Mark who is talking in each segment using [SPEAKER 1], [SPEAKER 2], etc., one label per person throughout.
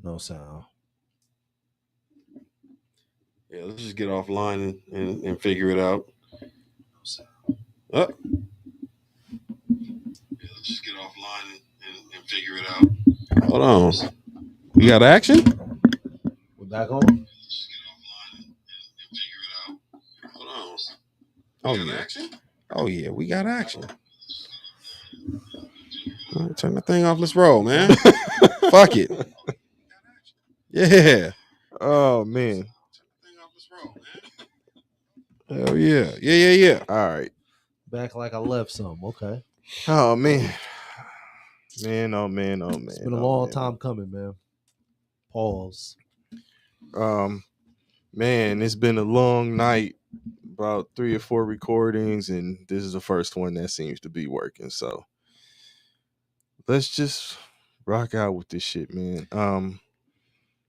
[SPEAKER 1] No sound.
[SPEAKER 2] Yeah, let's just get offline and figure it out.
[SPEAKER 1] No sound.
[SPEAKER 2] Yeah, let's just get offline and figure it out. Hold on. We got action?
[SPEAKER 1] We're back on.
[SPEAKER 2] Let's just get offline and figure it out. Hold on. Oh yeah. Action? Oh yeah, we got action. Turn the thing off. Let's roll, man. Fuck it. Yeah.
[SPEAKER 3] Oh man.
[SPEAKER 2] Hell yeah. Yeah.
[SPEAKER 3] All right.
[SPEAKER 1] Back like I left some. Okay.
[SPEAKER 3] Oh man. Man, oh man.
[SPEAKER 1] It's been a long time coming, man. Pause.
[SPEAKER 3] Man, it's been a long night. About 3 or 4 recordings, and this is the first one that seems to be working. So let's just rock out with this shit, man.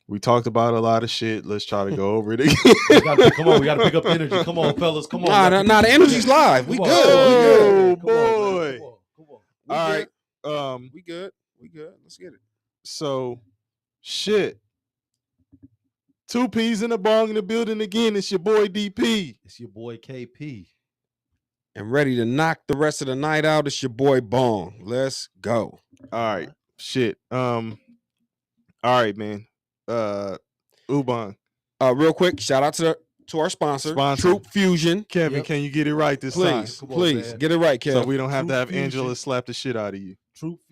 [SPEAKER 3] We talked about a lot of shit. Let's try to go over it again.
[SPEAKER 1] Come on, we gotta pick up the energy. Come on, fellas. Come on.
[SPEAKER 2] Nah, the energy's live. We good.
[SPEAKER 3] Oh
[SPEAKER 1] Come
[SPEAKER 3] boy.
[SPEAKER 1] Come on.
[SPEAKER 3] All right.
[SPEAKER 2] We good. Let's get it.
[SPEAKER 3] So shit. 2 P's in the bong in the building again. It's your boy DP.
[SPEAKER 1] It's your boy KP.
[SPEAKER 2] And ready to knock the rest of the night out. It's your boy Bong. Let's go.
[SPEAKER 3] All right. Shit. All right, man. Ubon.
[SPEAKER 2] Real quick, shout out to our sponsor. Troop Fusion.
[SPEAKER 3] Kevin, can you get it right this time?
[SPEAKER 2] Please, get it right, Kevin.
[SPEAKER 3] So we don't have to have Angela slap the shit out of you.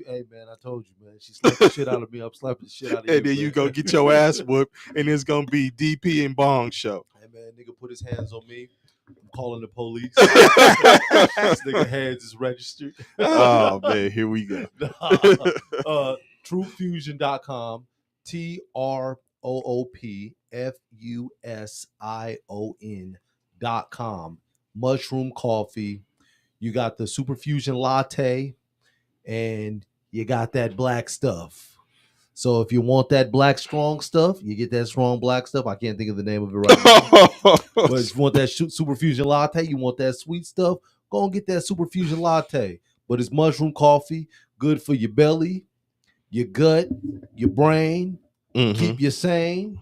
[SPEAKER 1] Hey man, I told you, man. She slapped the shit out of me. I'm slapping the shit out of you.
[SPEAKER 3] And then you go get your ass whooped, and it's gonna be DP and Bong show.
[SPEAKER 1] Hey man, nigga put his hands on me. I'm calling the police. This nigga hands is registered.
[SPEAKER 3] Oh man, here we go.
[SPEAKER 1] Troopfusion.com. TROOPFUSION.com. Mushroom coffee. You got the Super Fusion latte, and you got that black stuff. So if you want that black strong stuff, you get that strong black stuff. I can't think of the name of it right now. But if you want that Super Fusion latte, you want that sweet stuff, go and get that Super Fusion latte. But it's mushroom coffee, good for your belly, your gut, your brain, keep you sane,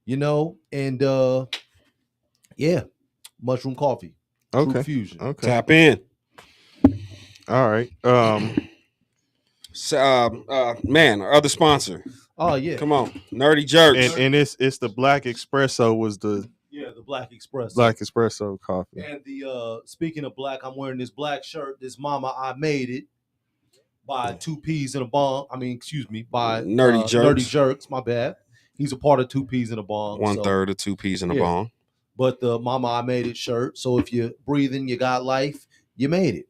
[SPEAKER 1] and yeah, mushroom coffee.
[SPEAKER 3] Okay.
[SPEAKER 1] True Fusion.
[SPEAKER 3] Okay.
[SPEAKER 2] Tap in.
[SPEAKER 3] All right.
[SPEAKER 2] Man, our other sponsor.
[SPEAKER 1] Oh yeah.
[SPEAKER 2] Come on. Nerdy Jerks.
[SPEAKER 3] And it's the Black Espresso was the
[SPEAKER 1] Black Espresso.
[SPEAKER 3] Black Espresso coffee.
[SPEAKER 1] And the speaking of black, I'm wearing this black shirt. This Mama I Made It by 2 P's in a Bong. By
[SPEAKER 2] Nerdy Jerks.
[SPEAKER 1] Nerdy Jerks, my bad. He's a part of 2 P's in a Bong.
[SPEAKER 2] 1/3 of 2 P's in a Bong.
[SPEAKER 1] But the Mama I Made It shirt. So if you're breathing, you got life, you made it.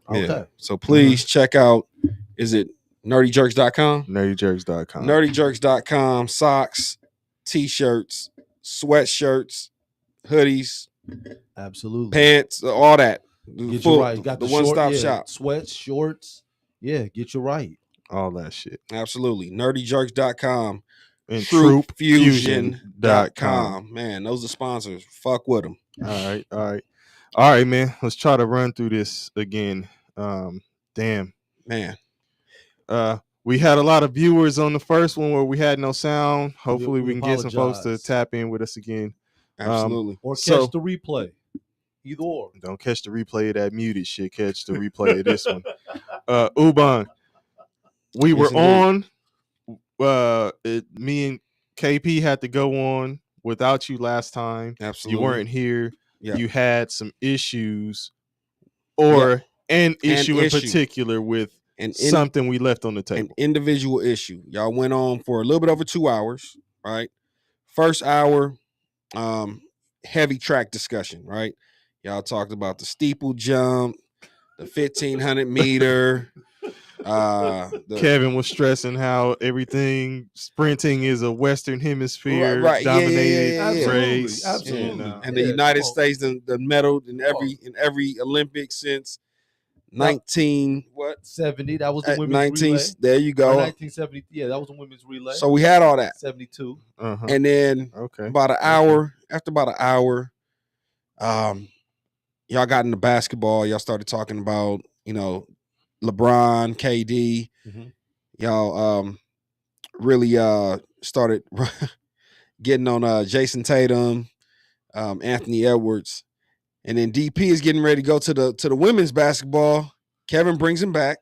[SPEAKER 1] Okay.
[SPEAKER 2] Yeah. So please check out, is it nerdyjerks.com?
[SPEAKER 3] Nerdyjerks.com.
[SPEAKER 2] Nerdyjerks.com. Socks, t-shirts, sweatshirts, hoodies,
[SPEAKER 1] absolutely,
[SPEAKER 2] pants, all that.
[SPEAKER 1] Get you right. Got
[SPEAKER 2] the one-stop shop.
[SPEAKER 1] Sweats, shorts. Yeah, get you right.
[SPEAKER 3] All that shit.
[SPEAKER 2] Absolutely. Nerdyjerks.com.
[SPEAKER 3] And
[SPEAKER 2] TroopFusion.com. Man, those are sponsors. Fuck with them.
[SPEAKER 3] All right, man. Let's try to run through this again. Damn.
[SPEAKER 2] Man.
[SPEAKER 3] We had a lot of viewers on the first one where we had no sound. Hopefully we can get some folks to tap in with us again.
[SPEAKER 2] Absolutely.
[SPEAKER 1] Or catch the replay. Either or.
[SPEAKER 3] Don't catch the replay of that muted shit. Catch the replay of this one. Ubon. We were on. Me and KP had to go on without you last time.
[SPEAKER 2] Absolutely.
[SPEAKER 3] You weren't here.
[SPEAKER 2] Yeah.
[SPEAKER 3] You had some issues, or an issue in particular with something we left on the table.
[SPEAKER 2] An individual issue. Y'all went on for a little bit over 2 hours, right? First hour, heavy track discussion, right? Y'all talked about the steeple jump, the 1500 meter.
[SPEAKER 3] Kevin was stressing how everything sprinting is a Western Hemisphere dominated race.
[SPEAKER 1] Absolutely.
[SPEAKER 2] And the United States, the medal in every Olympics since
[SPEAKER 1] 70. That was the women's relay.
[SPEAKER 2] There you go.
[SPEAKER 1] 1970. Yeah, that was the women's relay.
[SPEAKER 2] So we had all that.
[SPEAKER 1] 72.
[SPEAKER 2] And then about an hour, after about an hour, y'all got into basketball. Y'all started talking about, LeBron, KD. Y'all really started getting on Jason Tatum, Anthony Edwards, and then DP is getting ready to go to the women's basketball. Kevin brings him back,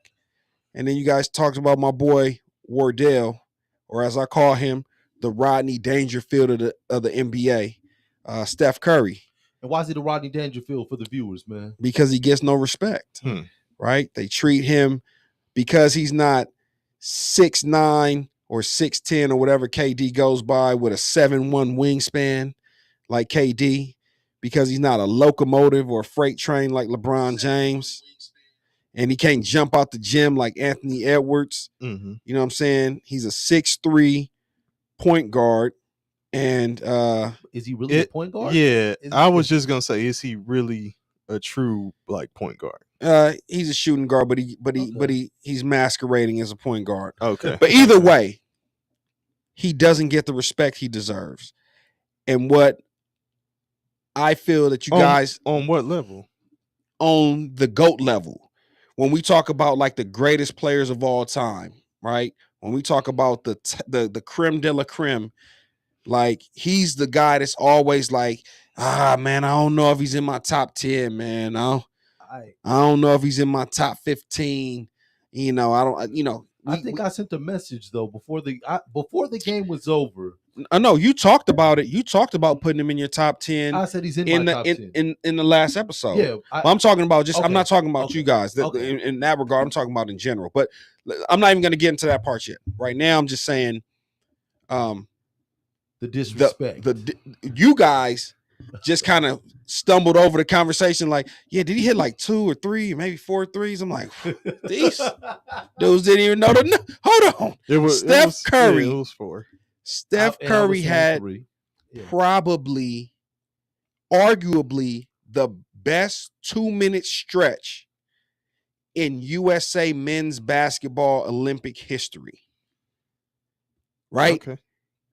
[SPEAKER 2] and then you guys talked about my boy Wardell, or as I call him, the Rodney Dangerfield of the NBA, Steph Curry.
[SPEAKER 1] And why is he the Rodney Dangerfield for the viewers, man?
[SPEAKER 2] Because he gets no respect, right? They treat him because he's not 6'9" or 6'10" or whatever KD goes by with a 7'1" wingspan like KD, because he's not a locomotive or a freight train like LeBron James, and he can't jump out the gym like Anthony Edwards.
[SPEAKER 3] Mm-hmm.
[SPEAKER 2] You know what I'm saying? He's a 6'3" point guard. And
[SPEAKER 1] is he really a point guard?
[SPEAKER 3] Yeah, I was just gonna say, is he really a true like point guard?
[SPEAKER 2] He's a shooting guard, but he's masquerading as a point guard.
[SPEAKER 3] Okay.
[SPEAKER 2] But either way, he doesn't get the respect he deserves. And what I feel that you guys
[SPEAKER 3] on what level?
[SPEAKER 2] On the GOAT level. When we talk about like the greatest players of all time, right? When we talk about the creme de la creme, like he's the guy that's always like, man, I don't know if he's in my top 10, man. I don't know if he's in my top 15. You know, I don't. You know,
[SPEAKER 1] I think I sent a message though before the game was over.
[SPEAKER 2] I know you talked about it. You talked about putting him in your top 10.
[SPEAKER 1] I said he's in my top 10
[SPEAKER 2] in the last episode.
[SPEAKER 1] Yeah,
[SPEAKER 2] I'm talking about just. Okay. I'm not talking about you guys in that regard. I'm talking about in general. But I'm not even going to get into that part yet. Right now, I'm just saying.
[SPEAKER 1] The disrespect.
[SPEAKER 2] You guys just kind of stumbled over the conversation like, yeah, did he hit like 2 or 3, maybe 4 threes? I'm like, these dudes didn't even know hold on. Steph Curry.
[SPEAKER 3] It was 4.
[SPEAKER 2] Steph Curry had probably, arguably, the best 2-minute stretch in USA men's basketball Olympic history. Right?
[SPEAKER 3] Okay.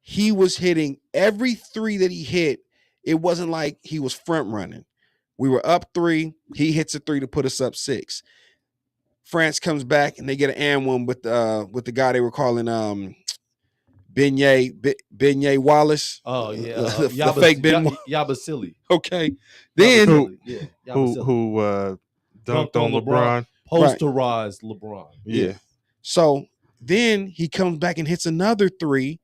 [SPEAKER 2] He was hitting every 3 that he hit. It wasn't like he was front running. We were up 3. He hits a 3 to put us up 6. France comes back and they get an and one with the guy they were calling Beignet Wallace.
[SPEAKER 1] Oh yeah,
[SPEAKER 2] the fake Ben
[SPEAKER 1] Yabasili.
[SPEAKER 2] Okay, then
[SPEAKER 3] who dunked on LeBron,
[SPEAKER 1] posterized LeBron.
[SPEAKER 2] Yeah. So then he comes back and hits another 3.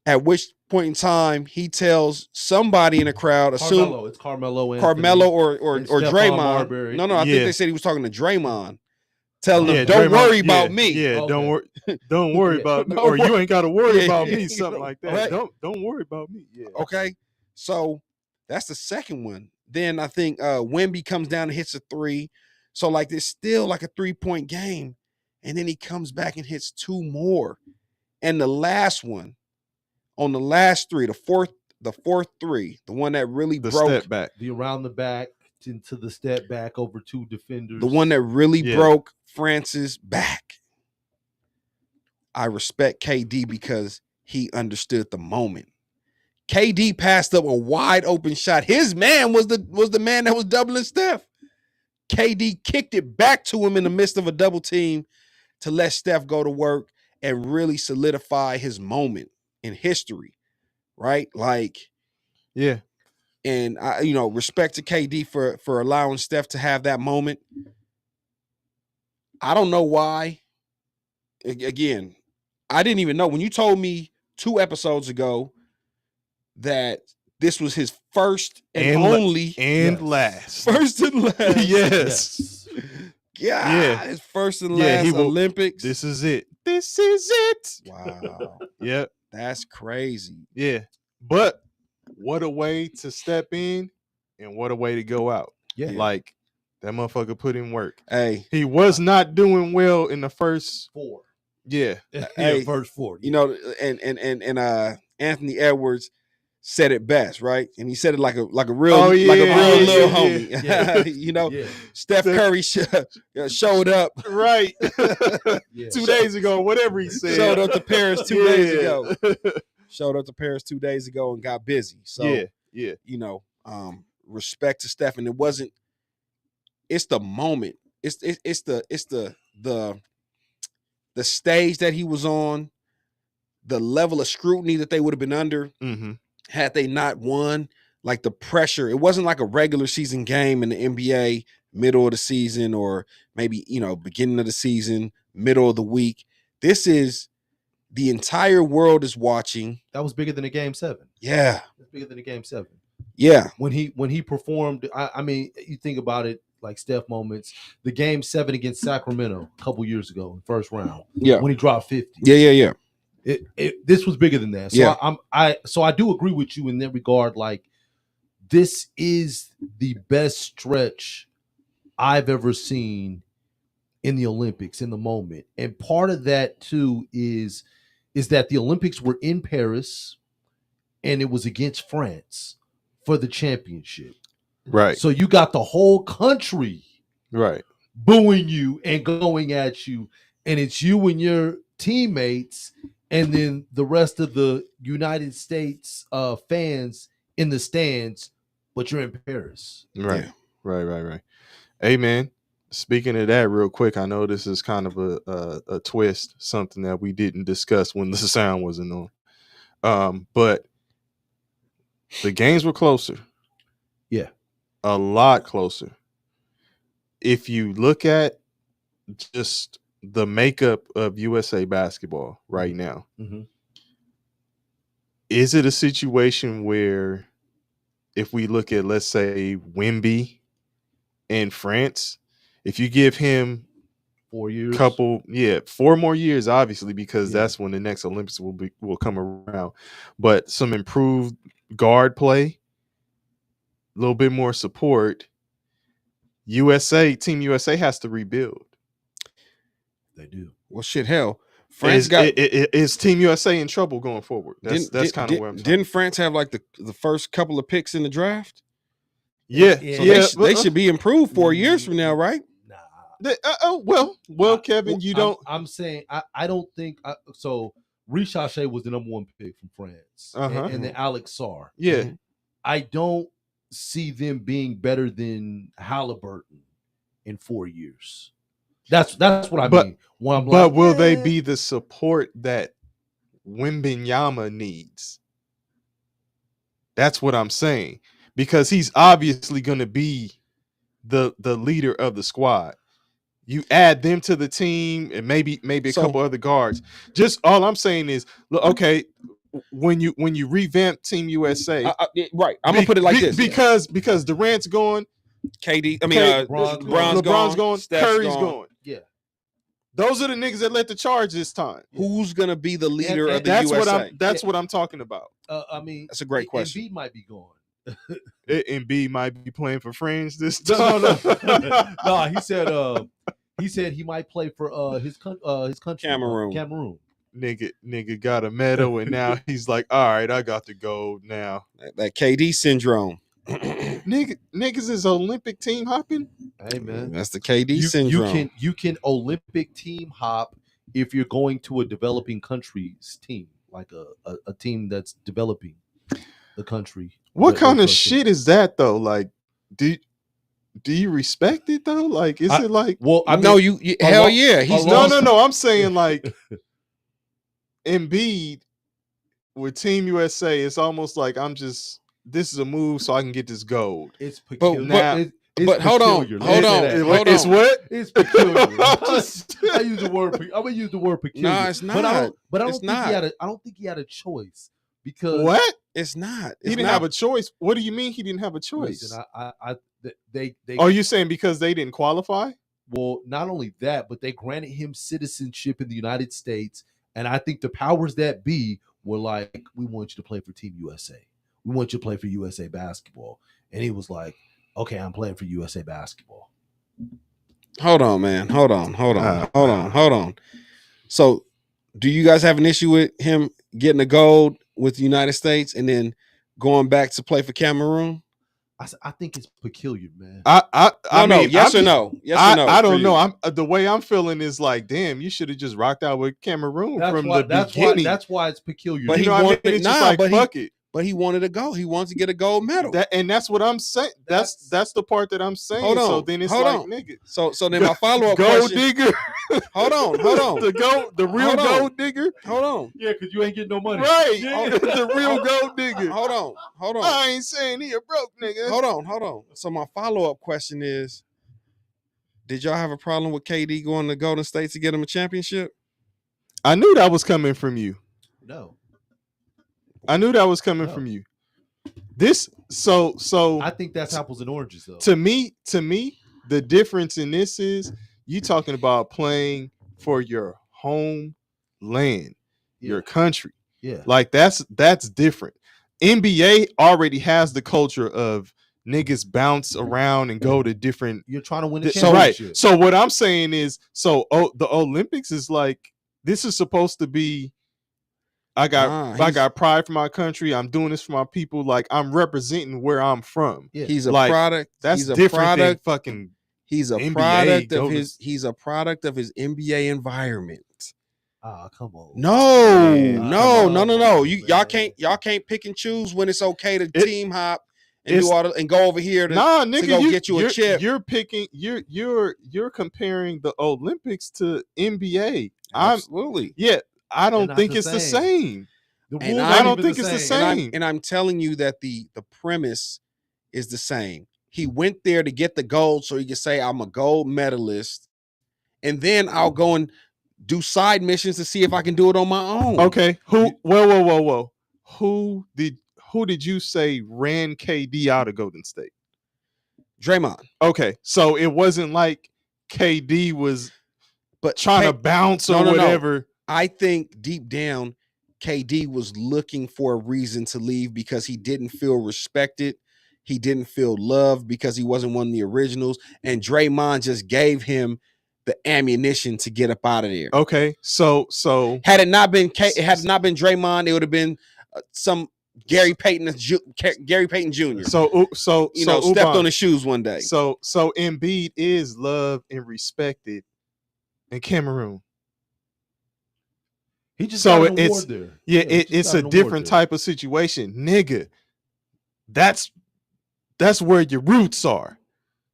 [SPEAKER 2] At which point in time he tells somebody in the crowd,
[SPEAKER 1] it's Carmelo
[SPEAKER 2] or Draymond. Marbury. No, I think they said he was talking to Draymond, telling him, "Don't worry about me."
[SPEAKER 3] Yeah, okay. don't worry about me, or you ain't got to worry about me, something like that. Right? Don't worry about me. Yeah.
[SPEAKER 2] Okay, so that's the second one. Then I think Wemby comes down and hits a 3. So like it's still like a 3-point game, and then he comes back and hits 2 more, and the last one. On the last 3, the fourth 3, the one that really broke
[SPEAKER 3] step back,
[SPEAKER 1] the around the back into the step back over 2 defenders,
[SPEAKER 2] the one that really broke France's back. I respect KD because he understood the moment. KD passed up a wide open shot. His man was the man that was doubling Steph. KD kicked it back to him in the midst of a double team to let Steph go to work and really solidify his moment in history, right? Like,
[SPEAKER 3] yeah.
[SPEAKER 2] And I, respect to KD for allowing Steph to have that moment. I don't know why. Again, I didn't even know when you told me 2 episodes ago that this was his first and only
[SPEAKER 3] and last.
[SPEAKER 2] First and last.
[SPEAKER 3] Yes.
[SPEAKER 2] Yeah. His first and last Olympics.
[SPEAKER 3] This is it. This is it.
[SPEAKER 2] Wow.
[SPEAKER 3] Yep.
[SPEAKER 2] That's crazy.
[SPEAKER 3] Yeah. But what a way to step in and what a way to go out.
[SPEAKER 1] Yeah.
[SPEAKER 3] Like that motherfucker put in work.
[SPEAKER 2] Hey.
[SPEAKER 3] He was not doing well in the first
[SPEAKER 1] 4.
[SPEAKER 3] Yeah.
[SPEAKER 1] Hey, first 4.
[SPEAKER 2] And Anthony Edwards said it best, right? And he said it like a real little homie.
[SPEAKER 1] Yeah.
[SPEAKER 2] Steph Curry showed up
[SPEAKER 3] right 2 days ago, whatever he said.
[SPEAKER 2] Showed up to Paris 2 days ago. Showed up to Paris 2 days ago and got busy. So respect to Steph. And it's the moment. It's the stage that he was on. the level of scrutiny that they would have been under had they not won. Like the pressure, it wasn't like a regular season game in the NBA, middle of the season, or maybe, beginning of the season, middle of the week. This is the entire world is watching.
[SPEAKER 1] That was bigger than a Game 7.
[SPEAKER 2] Yeah.
[SPEAKER 1] That's bigger than a Game 7.
[SPEAKER 2] Yeah.
[SPEAKER 1] When he performed, I mean, you think about it, like Steph moments, the Game 7 against Sacramento a couple years ago, first round.
[SPEAKER 2] Yeah.
[SPEAKER 1] When he dropped 50.
[SPEAKER 2] Yeah.
[SPEAKER 1] This was bigger than that. So I do agree with you in that regard. Like, this is the best stretch I've ever seen in the Olympics in the moment. And part of that too is that the Olympics were in Paris and it was against France for the championship.
[SPEAKER 3] Right.
[SPEAKER 1] So you got the whole country booing you and going at you, and it's you and your teammates and then the rest of the United States fans in the stands, but you're in Paris.
[SPEAKER 3] Right.
[SPEAKER 2] Yeah.
[SPEAKER 3] Right. Hey, man, speaking of that real quick, I know this is kind of a twist, something that we didn't discuss when the sound wasn't on. But the games were closer.
[SPEAKER 1] Yeah.
[SPEAKER 3] A lot closer. If you look at just the makeup of USA basketball right now, is it a situation where if we look at, let's say, Wemby in France, if you give him
[SPEAKER 1] 4 years,
[SPEAKER 3] 4 more years, obviously, because that's when the next Olympics will come around, but some improved guard play, a little bit more support, Team USA has to rebuild.
[SPEAKER 1] They do.
[SPEAKER 2] Well, shit, hell, France
[SPEAKER 3] is Team USA in trouble going forward? That's kind of where I'm.
[SPEAKER 2] Didn't France have like the first couple of picks in the draft?
[SPEAKER 3] Yeah.
[SPEAKER 2] So they should be improved 4 years from now, right?
[SPEAKER 3] Well, Kevin, you don't.
[SPEAKER 1] I'm saying I don't think so. Richachet was the number 1 pick from France, and then Alex Sarr.
[SPEAKER 3] Yeah,
[SPEAKER 1] I don't see them being better than Halliburton in 4 years. That's what I mean.
[SPEAKER 3] But will they be the support that Wembanyama needs? That's what I'm saying, because he's obviously going to be the leader of the squad. You add them to the team and maybe a couple other guards. Just all I'm saying is, look, okay, when you revamp Team USA,
[SPEAKER 2] right? I'm gonna put it like this,
[SPEAKER 3] because Durant's going,
[SPEAKER 2] LeBron's
[SPEAKER 3] going,
[SPEAKER 2] Steph's
[SPEAKER 3] Curry's
[SPEAKER 2] gone.
[SPEAKER 3] going. Yeah, those are the niggas that led the charge this time.
[SPEAKER 2] Who's gonna be the leader of the USA?
[SPEAKER 3] That's what I'm talking about.
[SPEAKER 1] I mean,
[SPEAKER 2] that's a great question.
[SPEAKER 1] Embiid might be gone.
[SPEAKER 3] Embiid might be playing for France this time.
[SPEAKER 1] No, he said he might play for his country, Cameroon.
[SPEAKER 3] Nigga got a medal, and now he's like, all right, I got the gold now.
[SPEAKER 2] That KD syndrome.
[SPEAKER 3] Niggas is Olympic team hopping.
[SPEAKER 1] Hey man,
[SPEAKER 2] that's the KD syndrome.
[SPEAKER 1] You can Olympic team hop if you're going to a developing country's team, like a team that's developing the country.
[SPEAKER 3] What kind of shit is that though? Like, do you respect it though? Like, is it like?
[SPEAKER 2] Well, I know you hell yeah. He's
[SPEAKER 3] no. I'm saying like Embiid with Team USA. It's almost like this is a move so I can get this gold.
[SPEAKER 1] It's peculiar.
[SPEAKER 2] But hold on.
[SPEAKER 3] It's what?
[SPEAKER 1] It's peculiar. I use the word. I'm gonna use the word peculiar.
[SPEAKER 2] No, it's not.
[SPEAKER 1] But I don't think he had a choice because
[SPEAKER 3] what?
[SPEAKER 2] It's not.
[SPEAKER 3] He didn't have a choice. What do you mean he didn't have a choice?
[SPEAKER 1] Listen, they.
[SPEAKER 3] Are you saying because they didn't qualify?
[SPEAKER 1] Well, not only that, but they granted him citizenship in the United States, and I think the powers that be were like, "We want you to play for Team USA. We want you to play for USA basketball." And he was like, "Okay, I'm playing for USA basketball."
[SPEAKER 2] Hold on, man. Hold on. So, do you guys have an issue with him getting a gold with the United States and then going back to play for Cameroon?
[SPEAKER 1] I think it's peculiar, man.
[SPEAKER 3] I mean,
[SPEAKER 2] yes or no?
[SPEAKER 3] I don't know. The way I'm feeling is like, damn, you should have just rocked out with Cameroon from the beginning.
[SPEAKER 1] That's why it's peculiar.
[SPEAKER 2] But
[SPEAKER 3] you know what I mean? It's just like, fuck it.
[SPEAKER 2] but he wanted to go. He wants to get a gold medal.
[SPEAKER 3] And that's what I'm saying. That's the part that I'm saying.
[SPEAKER 2] Hold on.
[SPEAKER 3] So then it's
[SPEAKER 2] hold
[SPEAKER 3] like,
[SPEAKER 2] on.
[SPEAKER 3] nigga.
[SPEAKER 2] So then my follow-up
[SPEAKER 3] gold
[SPEAKER 2] question.
[SPEAKER 3] digger.
[SPEAKER 2] Hold on.
[SPEAKER 3] the real gold digger.
[SPEAKER 2] Hold on.
[SPEAKER 1] Yeah, because you ain't getting no money.
[SPEAKER 3] Right.
[SPEAKER 1] Yeah.
[SPEAKER 3] The real gold digger.
[SPEAKER 2] Hold on.
[SPEAKER 3] I ain't saying he a broke nigga.
[SPEAKER 2] Hold on. So my follow-up question is, did y'all have a problem with KD going to Golden State to get him a championship?
[SPEAKER 3] I knew that was coming from you.
[SPEAKER 1] No.
[SPEAKER 3] I knew that was coming from you. This so
[SPEAKER 1] I think that's apples and oranges though.
[SPEAKER 3] To me, the difference in this is you talking about playing for your home land, your country.
[SPEAKER 1] Yeah.
[SPEAKER 3] Like that's different. NBA already has the culture of niggas bounce around and go to different.
[SPEAKER 1] You're trying to win a
[SPEAKER 3] So
[SPEAKER 1] championship.
[SPEAKER 3] right. So what I'm saying is, the Olympics is like, this is supposed to be. I got pride for my country. I'm doing this for my people. Like, I'm representing where I'm from.
[SPEAKER 1] Yeah.
[SPEAKER 2] He's a
[SPEAKER 3] like,
[SPEAKER 2] product.
[SPEAKER 3] That's
[SPEAKER 2] he's a
[SPEAKER 3] different
[SPEAKER 2] product.
[SPEAKER 3] than fucking.
[SPEAKER 2] He's a
[SPEAKER 3] NBA
[SPEAKER 2] product of
[SPEAKER 3] Golden-
[SPEAKER 2] his. He's a product of his NBA environment.
[SPEAKER 1] Ah, come on.
[SPEAKER 2] No.
[SPEAKER 1] Man.
[SPEAKER 2] Y'all can't pick and choose when it's okay to team hop and do all the, and go over here to,
[SPEAKER 3] nigga,
[SPEAKER 2] to go get you a chip.
[SPEAKER 3] You're picking. You're comparing the Olympics to NBA.
[SPEAKER 2] Absolutely.
[SPEAKER 3] I don't think it's the same.
[SPEAKER 1] I
[SPEAKER 3] don't think it's the same.
[SPEAKER 2] And I'm telling you that the premise is the same. He went there to get the gold so he could say, I'm a gold medalist. And then I'll go and do side missions to see if I can do it on my own.
[SPEAKER 3] Okay. Whoa. Who did you say ran KD out of Golden State?
[SPEAKER 2] Draymond.
[SPEAKER 3] Okay. So it wasn't like KD was trying to bounce or whatever.
[SPEAKER 2] No. I think deep down, KD was looking for a reason to leave because he didn't feel respected. He didn't feel loved because he wasn't one of the originals. And Draymond just gave him the ammunition to get up out of there.
[SPEAKER 3] Okay. So
[SPEAKER 2] had it not been Draymond, it would have been some Gary Payton Jr.
[SPEAKER 3] So
[SPEAKER 2] stepped on his shoes one day.
[SPEAKER 3] So Embiid is loved and respected in Cameroon.
[SPEAKER 1] He just got an award there.
[SPEAKER 3] Yeah, it's a different type of situation, nigga. That's where your roots are.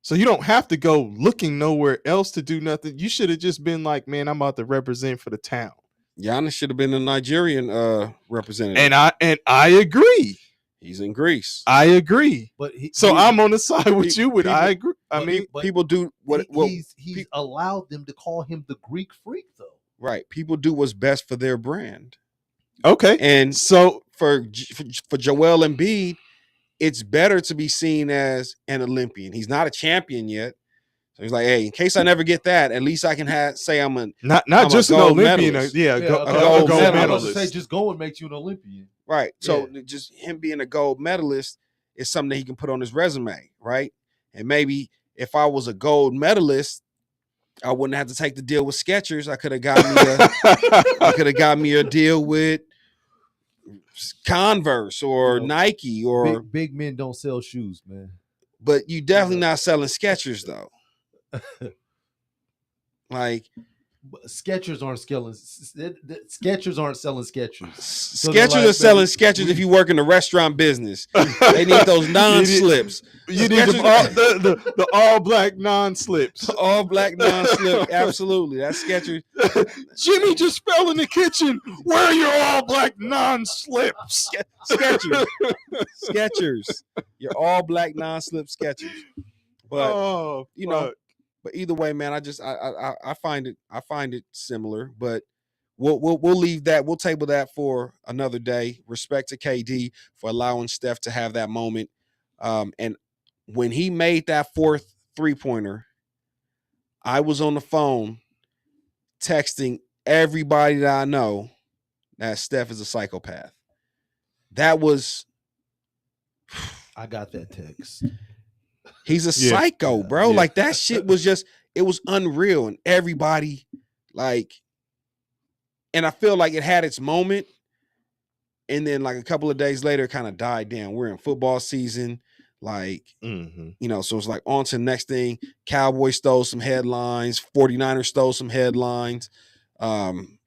[SPEAKER 3] So you don't have to go looking nowhere else to do nothing. You should have just been like, man, I'm about to represent for the town.
[SPEAKER 2] Giannis should have been a Nigerian representative.
[SPEAKER 3] And I agree.
[SPEAKER 2] He's in Greece.
[SPEAKER 3] I agree.
[SPEAKER 1] But
[SPEAKER 3] I'm on the side with you. I agree.
[SPEAKER 2] People do what
[SPEAKER 1] he's allowed them to call him the Greek freak, though.
[SPEAKER 2] Right. People do what's best for their brand.
[SPEAKER 3] Okay.
[SPEAKER 2] And
[SPEAKER 3] so
[SPEAKER 2] for Joel Embiid, it's better to be seen as an Olympian. He's not a champion yet. So he's like, hey, in case I never get that, at least I can say I'm
[SPEAKER 3] not just an Olympian. A gold medalist.
[SPEAKER 1] I was say just going makes you an Olympian.
[SPEAKER 2] Right. So just him being a gold medalist is something that he can put on his resume, right? And maybe if I was a gold medalist, I wouldn't have to take the deal with Skechers. I could have got me a deal with Converse or Nike or
[SPEAKER 1] big men don't sell shoes, man.
[SPEAKER 2] But you definitely not selling Skechers though. Like
[SPEAKER 1] Skechers aren't selling. Skechers aren't selling Skechers.
[SPEAKER 2] Skechers are selling Skechers if you work in the restaurant business. They need those non-slips.
[SPEAKER 3] You need the all black non-slips.
[SPEAKER 2] All black non-slip. Absolutely. That's Skechers.
[SPEAKER 3] Jimmy just fell in the kitchen. Where are your all black non-slips?
[SPEAKER 2] Skechers. Your all black non-slip Skechers. But but either way, man, I find it similar, but we'll leave that. We'll table that for another day. Respect to KD for allowing Steph to have that moment. And when he made that fourth 3-pointer, I was on the phone texting everybody that I know that Steph is a psychopath. That was
[SPEAKER 1] I got that text.
[SPEAKER 2] He's a psycho, bro. Yeah. Like that shit was it was unreal. And everybody, and I feel like it had its moment. And then like a couple of days later, it kind of died down. We're in football season. So it's like on to the next thing. Cowboys stole some headlines. 49ers stole some headlines. LeBron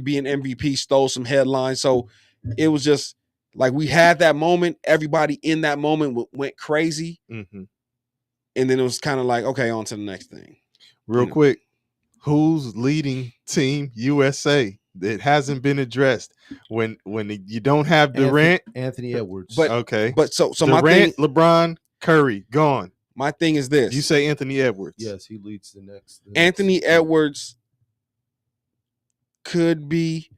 [SPEAKER 2] being MVP stole some headlines. So it was just like we had that moment. Everybody in that moment went crazy,
[SPEAKER 3] Mm-hmm.
[SPEAKER 2] and then it was kind of like, okay, on to the next thing.
[SPEAKER 3] Real quick, who's leading Team USA? It hasn't been addressed. When you don't have Durant,
[SPEAKER 1] Anthony Edwards.
[SPEAKER 2] But
[SPEAKER 3] okay,
[SPEAKER 2] but so
[SPEAKER 3] Durant,
[SPEAKER 2] my thing,
[SPEAKER 3] LeBron, Curry, gone.
[SPEAKER 2] my thing is this:
[SPEAKER 3] You say Anthony Edwards?
[SPEAKER 1] Yes, he leads the next.
[SPEAKER 2] Anthony Edwards could be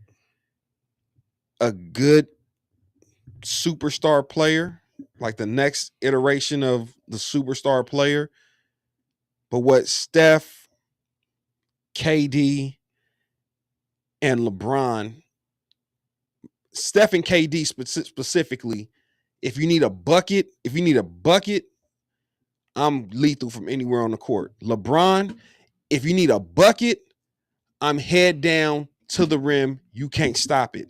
[SPEAKER 2] a good superstar player, like the next iteration of the superstar player. But what Steph, KD, and LeBron, Steph and KD specifically, if you need a bucket, I'm lethal from anywhere on the court. LeBron, if you need a bucket, I'm head down to the rim. You can't stop it.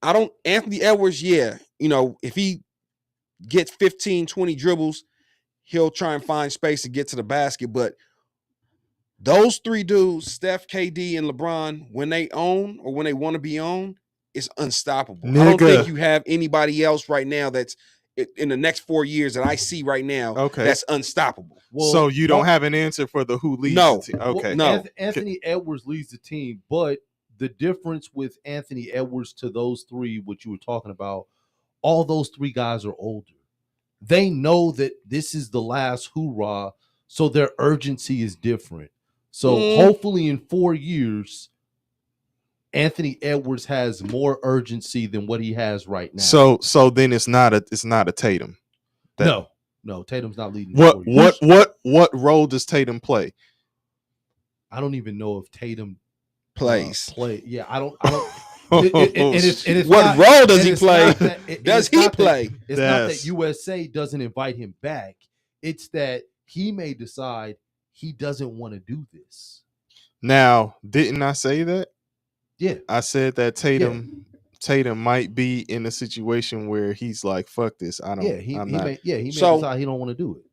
[SPEAKER 2] Anthony Edwards, yeah, if he gets 15, 20 dribbles, he'll try and find space to get to the basket. But those three dudes, Steph, KD, and LeBron, when they own or when they want to be owned, it's unstoppable. I don't think you have anybody else right now that's in the next 4 years that I see right now that's unstoppable.
[SPEAKER 3] Well, so you don't have an answer for who leads the team? Okay.
[SPEAKER 1] No. Anthony Edwards leads the team, but the difference with Anthony Edwards to those three, what you were talking about, all those three guys are older. They know that this is the last hoorah, so their urgency is different. So hopefully in 4 years, Anthony Edwards has more urgency than what he has right now.
[SPEAKER 3] So then it's not a Tatum.
[SPEAKER 1] No, Tatum's not leading.
[SPEAKER 3] What role does Tatum play?
[SPEAKER 1] I don't even know if Tatum
[SPEAKER 2] plays.
[SPEAKER 1] Yeah, I don't.
[SPEAKER 2] What role does he play? Does he play?
[SPEAKER 1] It's not that USA doesn't invite him back. It's that he may decide he doesn't want to do this.
[SPEAKER 3] Now, didn't I say that?
[SPEAKER 1] Yeah,
[SPEAKER 3] I said that Tatum might be in a situation where he's like, "Fuck this, I don't."
[SPEAKER 1] He may decide he don't want to do it.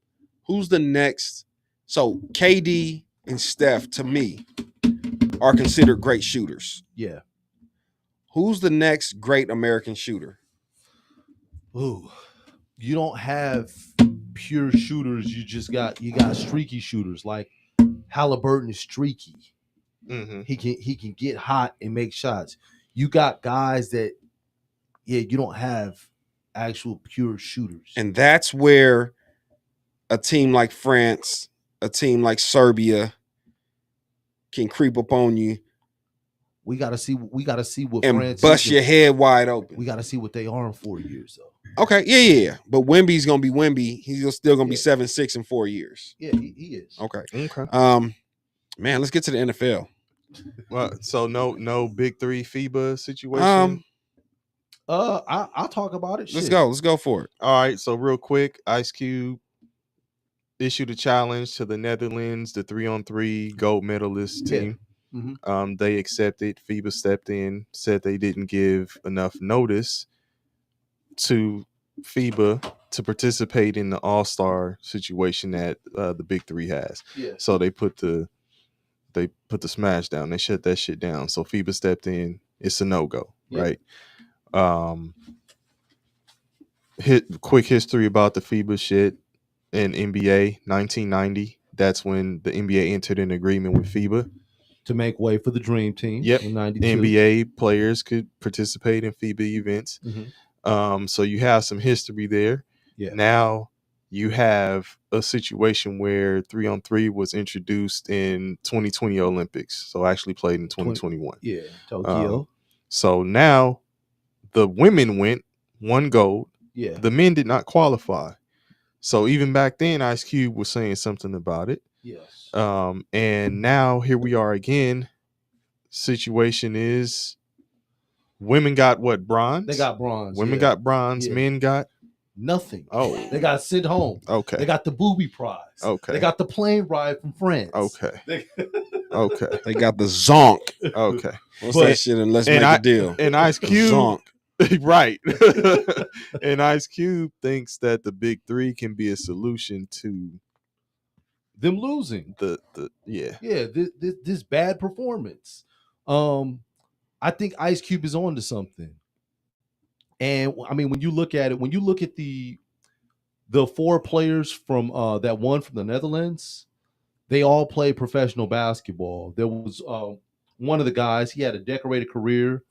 [SPEAKER 2] Who's the next? So KD and Steph, to me, are considered great shooters.
[SPEAKER 1] Yeah.
[SPEAKER 2] Who's the next great American shooter?
[SPEAKER 1] Ooh, you don't have pure shooters. You got streaky shooters. Like Halliburton is streaky.
[SPEAKER 3] Mm-hmm.
[SPEAKER 1] He can get hot and make shots. You got guys that, you don't have actual pure shooters.
[SPEAKER 2] And that's where a team like France, a team like Serbia can creep up on you.
[SPEAKER 1] We gotta see what
[SPEAKER 2] and
[SPEAKER 1] France
[SPEAKER 2] bust your head wide open.
[SPEAKER 1] We gotta see what they are in 4 years, though.
[SPEAKER 2] Okay, yeah. But Wemby's gonna be Wemby. He's still gonna be 7'6" in 4 years.
[SPEAKER 1] Yeah, he is.
[SPEAKER 2] Okay.
[SPEAKER 3] Man,
[SPEAKER 2] let's get to the NFL.
[SPEAKER 3] Well, so no big three FIBA situation.
[SPEAKER 1] I'll talk about it.
[SPEAKER 2] Let's go for it.
[SPEAKER 3] All right. So real quick, Ice Cube issued a challenge to the Netherlands, the 3-on-3 gold medalist team.
[SPEAKER 1] Mm-hmm.
[SPEAKER 3] They accepted. FIBA stepped in, said they didn't give enough notice to FIBA to participate in the All-Star situation that the Big Three has.
[SPEAKER 1] Yeah.
[SPEAKER 3] So they put the smash down. They shut that shit down. So FIBA stepped in. It's a no-go, right? Quick history about the FIBA shit in NBA 1990. That's when the NBA entered an agreement with FIBA
[SPEAKER 1] to make way for the Dream Team.
[SPEAKER 3] Yep.
[SPEAKER 1] In 92.
[SPEAKER 3] NBA players could participate in FIBA events.
[SPEAKER 1] Mm-hmm.
[SPEAKER 3] So you have some history there.
[SPEAKER 1] Yeah.
[SPEAKER 3] Now you have a situation where 3-on-3 was introduced in 2020 Olympics. So actually played in 2021.
[SPEAKER 1] Yeah, Tokyo.
[SPEAKER 3] So now the women won gold.
[SPEAKER 1] Yeah.
[SPEAKER 3] The men did not qualify. So even back then, Ice Cube was saying something about it.
[SPEAKER 1] Yes.
[SPEAKER 3] And now here we are again. Situation is women got what? Bronze?
[SPEAKER 1] They got bronze.
[SPEAKER 3] Women got bronze. Yeah. Men got
[SPEAKER 1] nothing.
[SPEAKER 3] Oh.
[SPEAKER 1] They got sent home.
[SPEAKER 3] Okay.
[SPEAKER 1] They got the booby prize.
[SPEAKER 3] Okay.
[SPEAKER 1] They got the plane ride from France.
[SPEAKER 3] Okay. Okay.
[SPEAKER 2] They got the zonk.
[SPEAKER 3] Okay.
[SPEAKER 2] What's that shit? And let's make a deal.
[SPEAKER 3] And Ice Cube.
[SPEAKER 2] Zonk.
[SPEAKER 3] Right. And Ice Cube thinks that the Big Three can be a solution to
[SPEAKER 1] them losing
[SPEAKER 3] this
[SPEAKER 1] bad performance. I think Ice Cube is on to something. And I mean, when you look at it, when you look at the four players from that won from the Netherlands, they all played professional basketball. There was one of the guys, he had a decorated career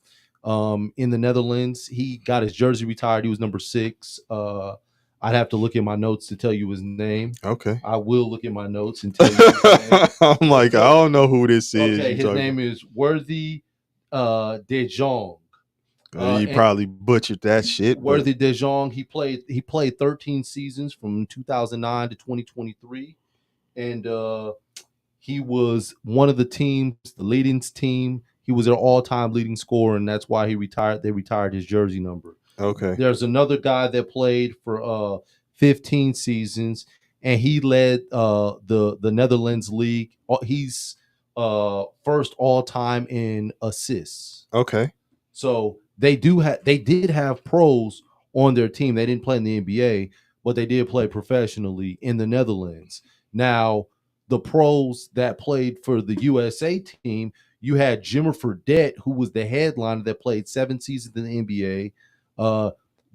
[SPEAKER 1] in the Netherlands. He got his jersey retired. He was number 6. I'd have to look at my notes to tell you his name.
[SPEAKER 3] Okay.
[SPEAKER 1] I will look at my notes and tell you his name.
[SPEAKER 3] I'm like, I don't know who this is.
[SPEAKER 1] Okay, his name is Worthy De Jong.
[SPEAKER 3] You probably butchered that shit.
[SPEAKER 1] Worthy De Jong. He played 13 seasons from 2009 to 2023, and he was one of the teams, the leading team. He was their all-time leading scorer, and that's why he retired. They retired his jersey number.
[SPEAKER 3] Okay.
[SPEAKER 1] There's another guy that played for 15 seasons, and he led the Netherlands league. He's first all-time in assists.
[SPEAKER 3] Okay.
[SPEAKER 1] So they did have pros on their team. They didn't play in the NBA, but they did play professionally in the Netherlands. Now, the pros that played for the USA team, you had Jimmer Fredette, who was the headliner that played 7 seasons in the NBA.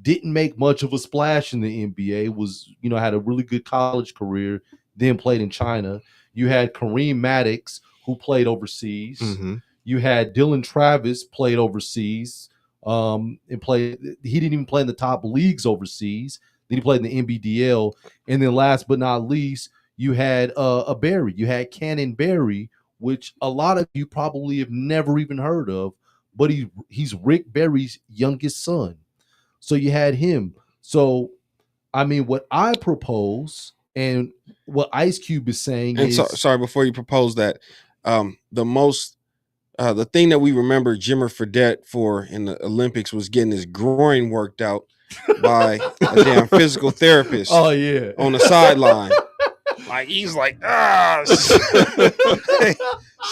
[SPEAKER 1] Didn't make much of a splash in the NBA. Had a really good college career. Then played in China. You had Kareem Maddox, who played overseas.
[SPEAKER 3] Mm-hmm.
[SPEAKER 1] You had Dylan Travis, played overseas. And played. He didn't even play in the top leagues overseas. Then he played in the NBDL. And then last but not least, you had a Barry. You had Cannon Barry, which a lot of you probably have never even heard of, but he's Rick Barry's youngest son. So you had him. So, I mean, what I propose and what Ice Cube is saying
[SPEAKER 2] And
[SPEAKER 1] is...
[SPEAKER 2] sorry, before you propose that, the thing that we remember Jimmer Fredette for in the Olympics was getting his groin worked out by a damn physical therapist.
[SPEAKER 1] Oh, yeah.
[SPEAKER 2] On the sideline. Like, he's like,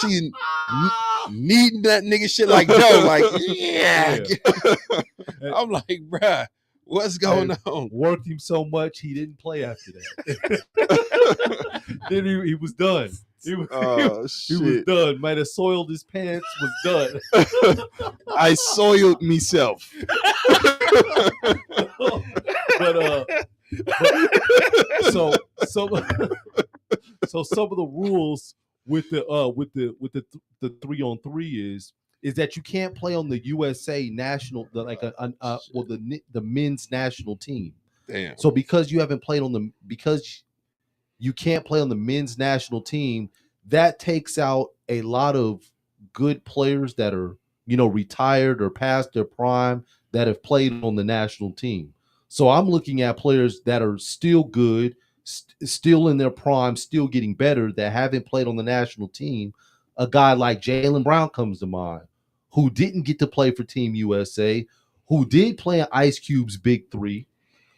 [SPEAKER 2] she's kneading that nigga shit like dough. Like, yeah. I'm like, bruh, what's going on?
[SPEAKER 1] Worked him so much he didn't play after that. Then he was done. He was done. Might have soiled his pants. Was done.
[SPEAKER 3] I soiled myself.
[SPEAKER 1] So some of the rules with the 3-on-3 is that you can't play on the USA national the men's national team.
[SPEAKER 2] Damn.
[SPEAKER 1] So because you haven't played because you can't play on the men's national team, that takes out a lot of good players that are retired or past their prime that have played on the national team. So I'm looking at players that are still good, still in their prime, still getting better, that haven't played on the national team. A guy like Jaylen Brown comes to mind, who didn't get to play for Team USA, who did play in Ice Cube's Big Three,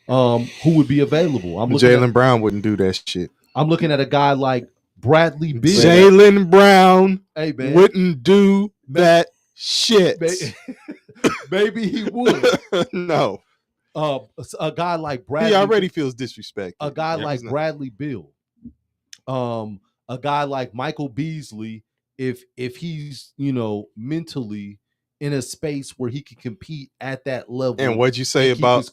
[SPEAKER 1] who would be available.
[SPEAKER 3] Jaylen Brown wouldn't do that shit.
[SPEAKER 1] I'm looking at a guy like Bradley Beal.
[SPEAKER 3] Jaylen Brown wouldn't do that shit.
[SPEAKER 1] Maybe he would.
[SPEAKER 3] No.
[SPEAKER 1] A guy like Bradley.
[SPEAKER 3] He already feels disrespected.
[SPEAKER 1] A guy like Bradley Beal. A guy like Michael Beasley, if he's mentally in a space where he can compete at that level.
[SPEAKER 3] And what'd you say about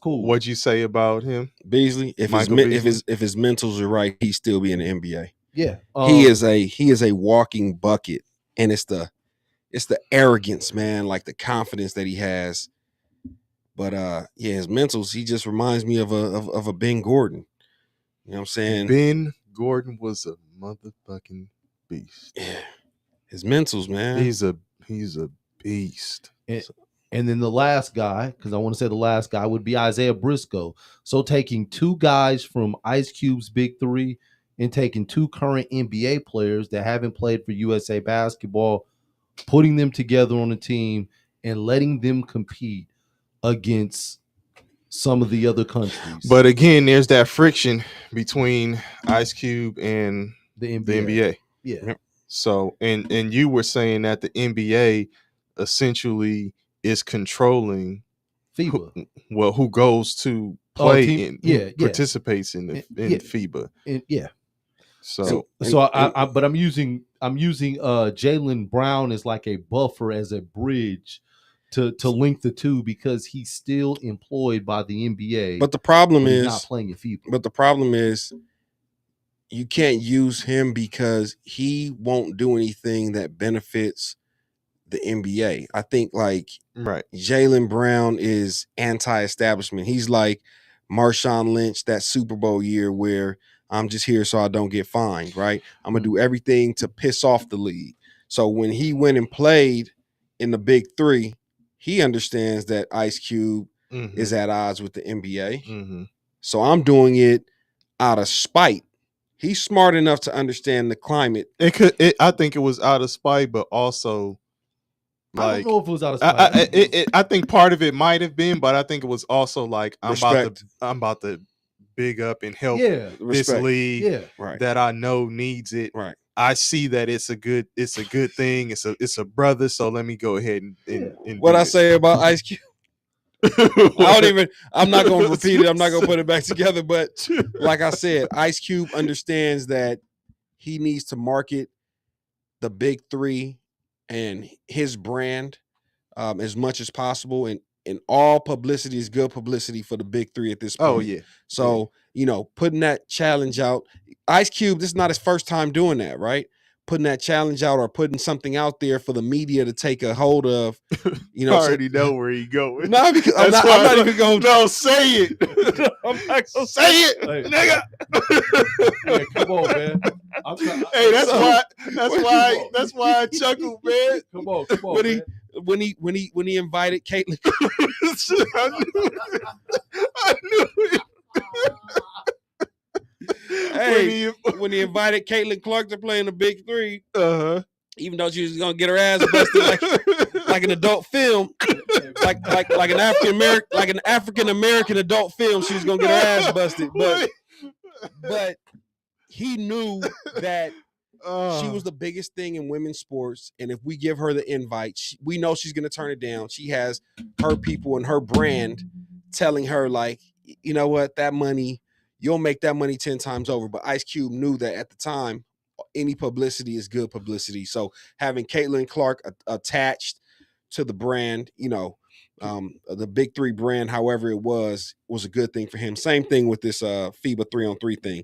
[SPEAKER 3] him,
[SPEAKER 2] Beasley? If his mentals are right, he'd still be in the NBA.
[SPEAKER 1] Yeah,
[SPEAKER 2] he is a walking bucket, and it's the arrogance, man, like the confidence that he has. But his mentals, he just reminds me of a Ben Gordon. You know what I'm saying?
[SPEAKER 3] Ben Gordon was a motherfucking beast.
[SPEAKER 2] Yeah, his mentals, man.
[SPEAKER 3] He's a beast.
[SPEAKER 1] And then the last guy, because I want to say the last guy, would be Isaiah Briscoe. So taking 2 guys from Ice Cube's Big Three and taking 2 current NBA players that haven't played for USA basketball, putting them together on a team and letting them compete against some of the other countries.
[SPEAKER 3] But again, there's that friction between Ice Cube and
[SPEAKER 1] the
[SPEAKER 3] NBA.
[SPEAKER 1] Yeah.
[SPEAKER 3] So, and you were saying that the NBA essentially is controlling
[SPEAKER 1] FIBA.
[SPEAKER 3] Who goes to play participates in FIBA.
[SPEAKER 1] Yeah.
[SPEAKER 3] So
[SPEAKER 1] but I'm using I'm using Jaylen Brown as like a buffer, as a bridge to link the two, because he's still employed by the NBA.
[SPEAKER 2] But the problem
[SPEAKER 1] he's
[SPEAKER 2] is
[SPEAKER 1] not playing in FIBA.
[SPEAKER 2] But the problem is you can't use him because he won't do anything that benefits the NBA. I think like
[SPEAKER 3] Right.
[SPEAKER 2] Jaylen Brown is anti-establishment. He's like Marshawn Lynch that Super Bowl year where I'm just here so I don't get fined, right? I'm going to do everything to piss off the league. So when he went and played in the Big Three, he understands that Ice Cube is at odds with the NBA. So I'm doing it out of spite. He's smart enough to understand the climate.
[SPEAKER 3] I think it was out of spite, but also, like,
[SPEAKER 1] I don't know if it was out of spite.
[SPEAKER 3] I think part of it might have been, but I think it was also like I'm about to big up and help this league that I know needs it.
[SPEAKER 2] Right.
[SPEAKER 3] I see that it's a good thing. It's a brother, so let me go ahead and
[SPEAKER 2] what I say about Ice Cube. I'm not going to repeat it. I'm not going to put it back together. But like I said, Ice Cube understands that he needs to market the Big Three and his brand as much as possible. And all publicity is good publicity for the Big Three at this point.
[SPEAKER 3] Oh, yeah.
[SPEAKER 2] So, putting that challenge out. Ice Cube, this is not his first time doing that, right? Putting that challenge out or putting something out there for the media to take a hold of.
[SPEAKER 3] I already know where he going.
[SPEAKER 2] No, because I'm not even going.
[SPEAKER 3] No, say it. I'm not gonna say it, nigga.
[SPEAKER 1] Hey, come on, man.
[SPEAKER 3] Hey, that's why I chuckled, man.
[SPEAKER 1] Come on,
[SPEAKER 2] when he invited Caitlin.
[SPEAKER 3] I knew it.
[SPEAKER 2] Hey, when he invited Caitlin Clark to play in the Big Three, even though she was gonna get her ass busted like an adult film, like an African American adult film, she was gonna get her ass busted. But he knew that she was the biggest thing in women's sports, and if we give her the invite, we know she's gonna turn it down. She has her people and her brand telling her, like, you know what, that money. You'll make that money 10 times over. But Ice Cube knew that at the time, any publicity is good publicity. So having Caitlin Clark attached to the brand, the Big Three brand, however it was a good thing for him. Same thing with this FIBA 3-on-3 thing.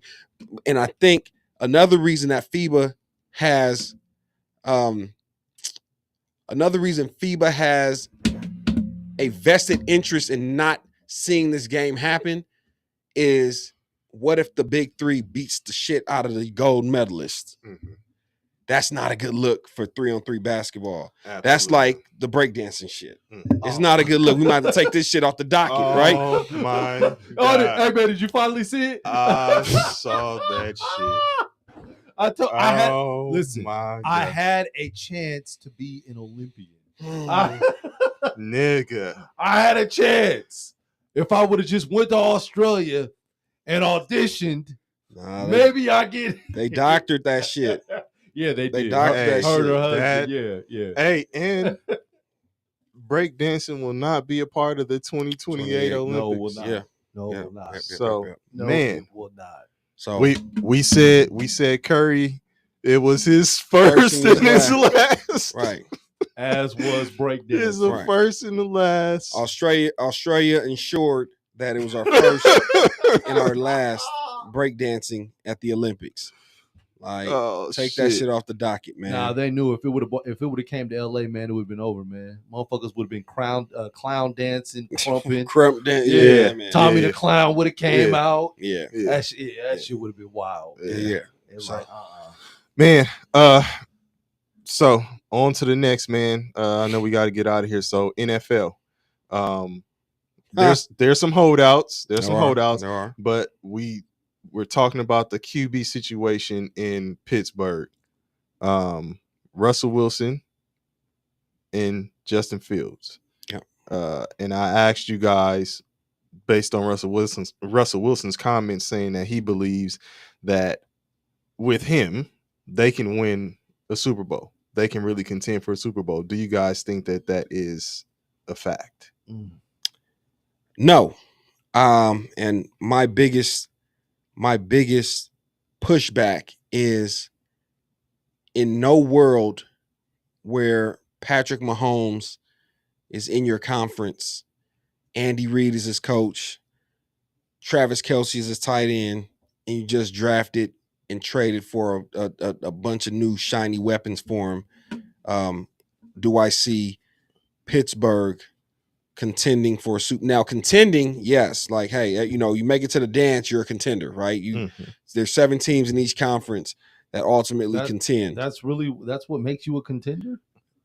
[SPEAKER 2] And I think another reason that FIBA has a vested interest in not seeing this game happen is, what if the Big Three beats the shit out of the gold medalists? That's not a good look for 3-on-3 basketball. Absolutely. That's like the breakdancing shit. It's not a good look. We might have to take this shit off the docket, right?
[SPEAKER 3] Oh my God.
[SPEAKER 1] Hey man, did you finally see it?
[SPEAKER 3] I saw that shit.
[SPEAKER 1] I had a chance to be an Olympian.
[SPEAKER 3] Nigga.
[SPEAKER 1] I had a chance. If I would have just went to Australia and auditioned, maybe I get.
[SPEAKER 2] They doctored that shit.
[SPEAKER 1] Yeah, they did.
[SPEAKER 2] Doctored that
[SPEAKER 1] shit. Yeah.
[SPEAKER 3] Hey, and breakdancing will not be a part of the 2028 Olympics.
[SPEAKER 1] No, it will not.
[SPEAKER 2] Yeah.
[SPEAKER 1] No, it will not.
[SPEAKER 3] So,
[SPEAKER 1] man, it will not.
[SPEAKER 3] So we said Curry, it was his first and his last.
[SPEAKER 2] Right.
[SPEAKER 1] As was breakdancing.
[SPEAKER 3] It's the first and the last.
[SPEAKER 2] Australia ensured that it was our first and our last breakdancing at the Olympics. Like, take that shit off the docket, man.
[SPEAKER 1] Nah, they knew if it would have came to LA, man, it would have been over, man. Motherfuckers would have been clown dancing, crumping.
[SPEAKER 2] Yeah, man.
[SPEAKER 1] Tommy the Clown would have came out.
[SPEAKER 2] Yeah.
[SPEAKER 1] That shit would have been wild.
[SPEAKER 2] Yeah.
[SPEAKER 1] It was like,
[SPEAKER 3] Man, so on to the next, man. I know we got to get out of here. So NFL, there's some holdouts. There are. But we're talking about the QB situation in Pittsburgh. Russell Wilson and Justin Fields.
[SPEAKER 2] Yeah.
[SPEAKER 3] And I asked you guys, based on Russell Wilson's comments, saying that he believes that with him they can win a Super Bowl. They can really contend for a Super Bowl. Do you guys think that is a fact?
[SPEAKER 2] No. And my biggest pushback is in no world where Patrick Mahomes is in your conference, Andy Reid is his coach, Travis Kelce is his tight end, and you just drafted and traded for a bunch of new shiny weapons for him. Do I see Pittsburgh contending for a suit? Now, contending, yes. Like, hey, you make it to the dance, you're a contender, right? There's 7 teams in each conference that ultimately contend.
[SPEAKER 1] That's what makes you a contender?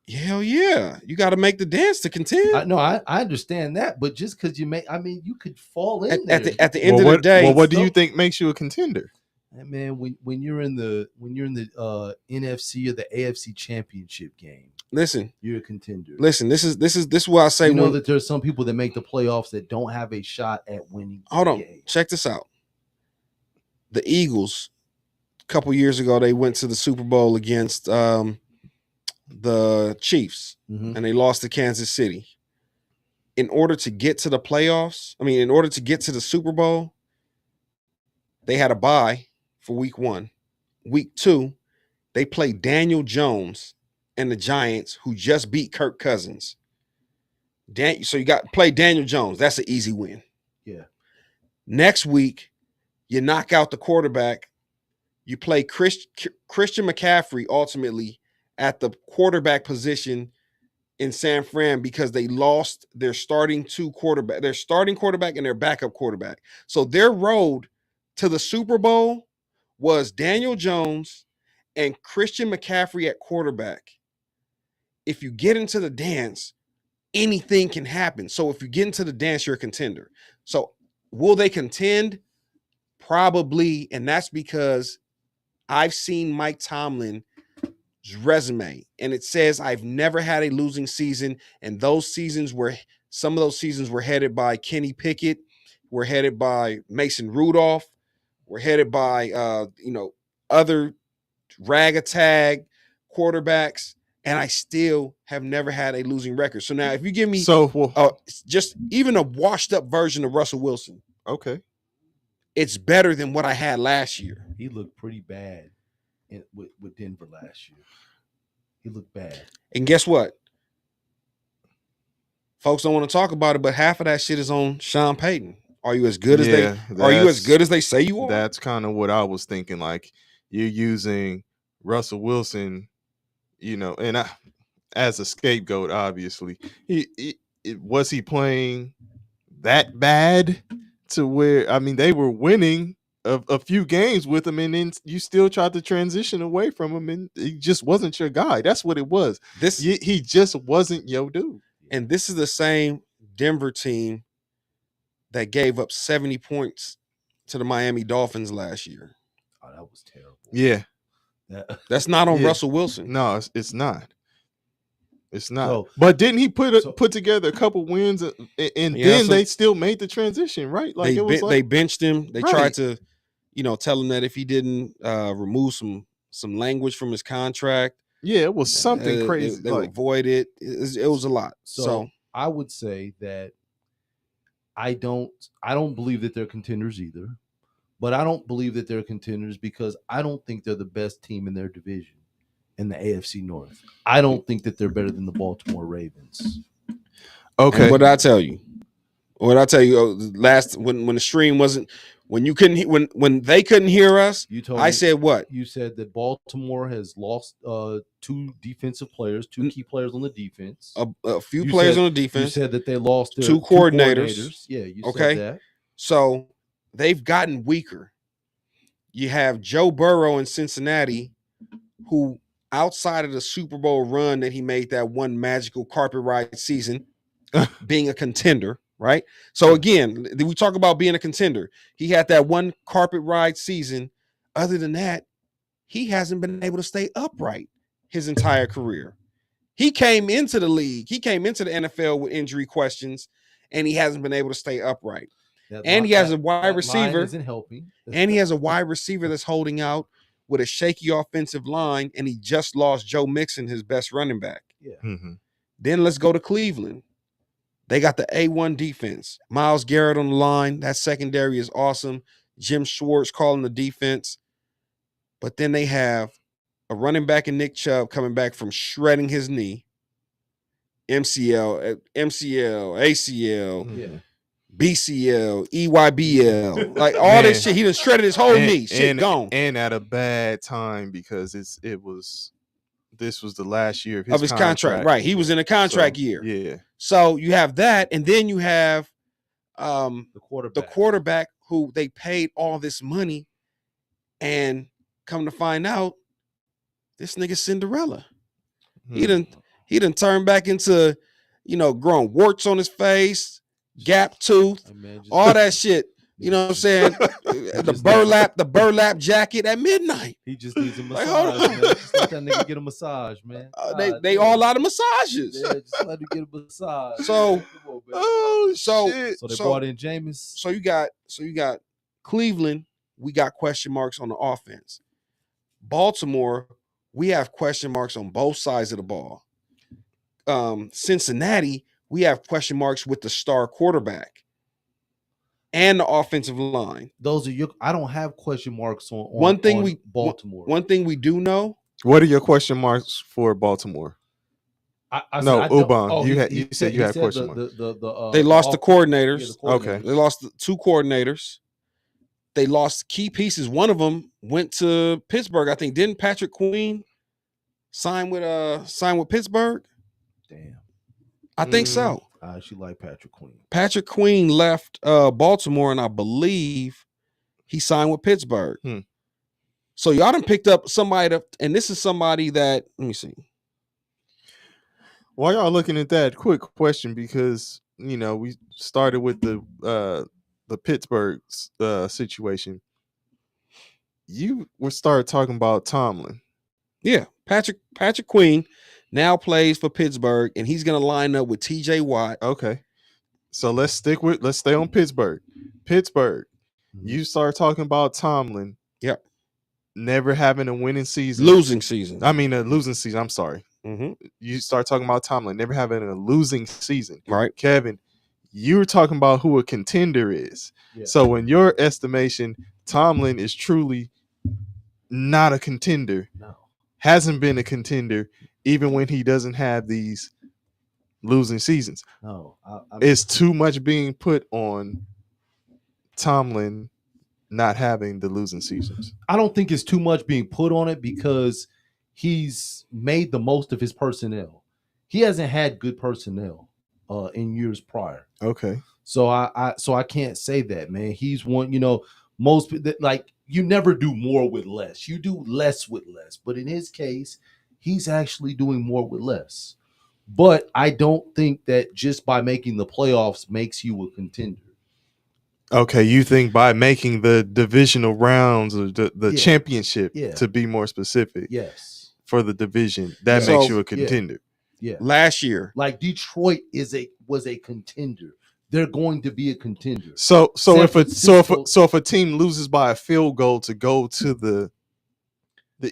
[SPEAKER 2] Hell yeah. You got to make the dance to contend.
[SPEAKER 1] I understand that, but just because you could fall in there.
[SPEAKER 2] At the end of the day.
[SPEAKER 3] Well, what do you think makes you a contender?
[SPEAKER 1] Man, when you're in the NFC or the AFC championship game,
[SPEAKER 2] listen,
[SPEAKER 1] you're a contender.
[SPEAKER 2] Listen, this is what I say.
[SPEAKER 1] You know that there's some people that make the playoffs that don't have a shot at winning.
[SPEAKER 2] Hold on, check this out. The Eagles, a couple years ago, they went to the Super Bowl against the Chiefs, and they lost to Kansas City. In order to get to the playoffs, in order to get to the Super Bowl, they had a bye for week 1. Week 2, they played Daniel Jones and the Giants, who just beat Kirk Cousins. So you got to play Daniel Jones. That's an easy win.
[SPEAKER 1] Yeah.
[SPEAKER 2] Next week, you knock out the quarterback. You play Christian McCaffrey ultimately at the quarterback position in San Fran because they lost their starting quarterback and their backup quarterback. So their road to the Super Bowl was Daniel Jones and Christian McCaffrey at quarterback. If you get into the dance, anything can happen. So if you get into the dance, you're a contender. So will they contend? Probably. And that's because I've seen Mike Tomlin's resume, and it says I've never had a losing season. And some of those seasons were headed by Kenny Pickett, were headed by Mason Rudolph, were headed by other rag-a-tag quarterbacks, and I still have never had a losing record. So now if you give me just even a washed-up version of Russell Wilson,
[SPEAKER 3] okay,
[SPEAKER 2] it's better than what I had last year.
[SPEAKER 1] He looked pretty bad with Denver last year. He looked bad.
[SPEAKER 2] And guess what? Folks don't want to talk about it, but half of that shit is on Sean Payton. Are you as good as they say you are?
[SPEAKER 3] That's kind of what I was thinking. Like, you're using Russell Wilson, and as a scapegoat, obviously. Was he playing that bad to where, they were winning a few games with him, and then you still tried to transition away from him, and he just wasn't your guy. That's what it was. He just wasn't your dude.
[SPEAKER 2] And this is the same Denver team that gave up 70 points to the Miami Dolphins last year.
[SPEAKER 1] Oh, that was terrible.
[SPEAKER 3] Yeah.
[SPEAKER 2] That's not on Russell Wilson.
[SPEAKER 3] No, it's not. It's not. So, but didn't he put together a couple wins, and then they still made the transition, right? Like
[SPEAKER 2] they benched him. They tried to, tell him that if he didn't remove some language from his contract,
[SPEAKER 3] it was something crazy.
[SPEAKER 2] They would avoid it. It was a lot. So
[SPEAKER 1] I would say that I don't believe that they're contenders either, but I don't believe that they're contenders because I don't think they're the best team in their division in the AFC North. I don't think that they're better than the Baltimore Ravens.
[SPEAKER 2] Okay. And what did I tell you? Last when the stream wasn't, when you couldn't, when they couldn't hear us, I said what?
[SPEAKER 1] You said that Baltimore has lost 2 defensive players, 2 key players on the defense.
[SPEAKER 2] A few players on the defense.
[SPEAKER 1] You said that they lost their
[SPEAKER 2] 2 coordinators.
[SPEAKER 1] Yeah, you said that.
[SPEAKER 2] So they've gotten weaker. You have Joe Burrow in Cincinnati, who outside of the Super Bowl run that he made that one magical carpet ride season, being a contender. Right. So again, we talk about being a contender. He had that one carpet ride season. Other than that, he hasn't been able to stay upright his entire career. He came into the league. He came into the NFL with injury questions, and he hasn't been able to stay upright. He has a wide receiver.
[SPEAKER 1] Isn't helping.
[SPEAKER 2] And he has a wide receiver that's holding out with a shaky offensive line, and he just lost Joe Mixon, his best running back.
[SPEAKER 1] Yeah.
[SPEAKER 3] Mm-hmm.
[SPEAKER 2] Then let's go to Cleveland. They got the A1 defense. Myles Garrett on the line. That secondary is awesome. Jim Schwartz calling the defense. But then they have a running back in Nick Chubb coming back from shredding his knee, MCL, ACL,
[SPEAKER 1] Yeah.
[SPEAKER 2] BCL, EYBL, like all this shit. He done shredded his whole knee. Shit gone.
[SPEAKER 3] And at a bad time because this was the last year
[SPEAKER 2] of his contract. Right. He was in a contract year.
[SPEAKER 3] Yeah.
[SPEAKER 2] So you have that, and then you have
[SPEAKER 1] The
[SPEAKER 2] quarterback who they paid all this money, and come to find out, this nigga Cinderella. He done turned back into, growing warts on his face, gap tooth, all that shit. You know what I'm saying? the burlap jacket at midnight.
[SPEAKER 1] He just needs a massage, man. Just let that nigga get a massage, man.
[SPEAKER 2] They all out of massages.
[SPEAKER 1] Yeah, just let him get a massage.
[SPEAKER 2] So,
[SPEAKER 3] shit.
[SPEAKER 1] So they brought in Jameis.
[SPEAKER 2] So you got Cleveland. We got question marks on the offense. Baltimore, we have question marks on both sides of the ball. Cincinnati, we have question marks with the star quarterback and the offensive line.
[SPEAKER 1] Those are I don't have question marks on Baltimore.
[SPEAKER 2] One thing we do know.
[SPEAKER 3] What are your question marks for Baltimore? Ubon. You said you had question marks.
[SPEAKER 2] They lost the coordinators.
[SPEAKER 1] Yeah,
[SPEAKER 3] okay.
[SPEAKER 2] They lost two coordinators. They lost key pieces. One of them went to Pittsburgh. I think. Didn't Patrick Queen sign with Pittsburgh?
[SPEAKER 1] Damn.
[SPEAKER 2] I think so.
[SPEAKER 1] I actually like Patrick Queen.
[SPEAKER 2] Patrick Queen left Baltimore, and I believe he signed with Pittsburgh. So y'all done picked up somebody and this is somebody that, let me see.
[SPEAKER 3] While y'all looking at that, quick question, because we started with the Pittsburgh situation. You would start talking about Tomlin.
[SPEAKER 2] Yeah, Patrick Queen now plays for Pittsburgh, and he's gonna line up with TJ Watt.
[SPEAKER 3] Okay, so let's stay on Pittsburgh. You start talking about Tomlin.
[SPEAKER 2] Yep.
[SPEAKER 3] Never having a winning season.
[SPEAKER 2] Losing season.
[SPEAKER 3] I mean, a losing season. I'm sorry.
[SPEAKER 2] Mm-hmm.
[SPEAKER 3] You start talking about Tomlin never having a losing season.
[SPEAKER 2] Right.
[SPEAKER 3] Kevin, you're talking about who a contender is. Yeah. So in your estimation, Tomlin is truly not a contender.
[SPEAKER 1] No.
[SPEAKER 3] Hasn't been a contender even when he doesn't have these losing seasons.
[SPEAKER 1] No.
[SPEAKER 3] It's too much being put on Tomlin not having the losing seasons.
[SPEAKER 1] I don't think it's too much being put on it because he's made the most of his personnel. He hasn't had good personnel in years prior.
[SPEAKER 3] Okay.
[SPEAKER 1] So I can't say that, man. He's one, most like you never do more with less. You do less with less. But in his case, he's actually doing more with less. But I don't think that just by making the playoffs makes you a contender.
[SPEAKER 3] Okay, you think by making the divisional rounds or the championship, to be more specific,
[SPEAKER 1] yes,
[SPEAKER 3] for the division, that makes you a contender.
[SPEAKER 1] Yeah.
[SPEAKER 2] Last year,
[SPEAKER 1] like Detroit was a contender. They're going to be a contender.
[SPEAKER 3] So if a team loses by a field goal to go to the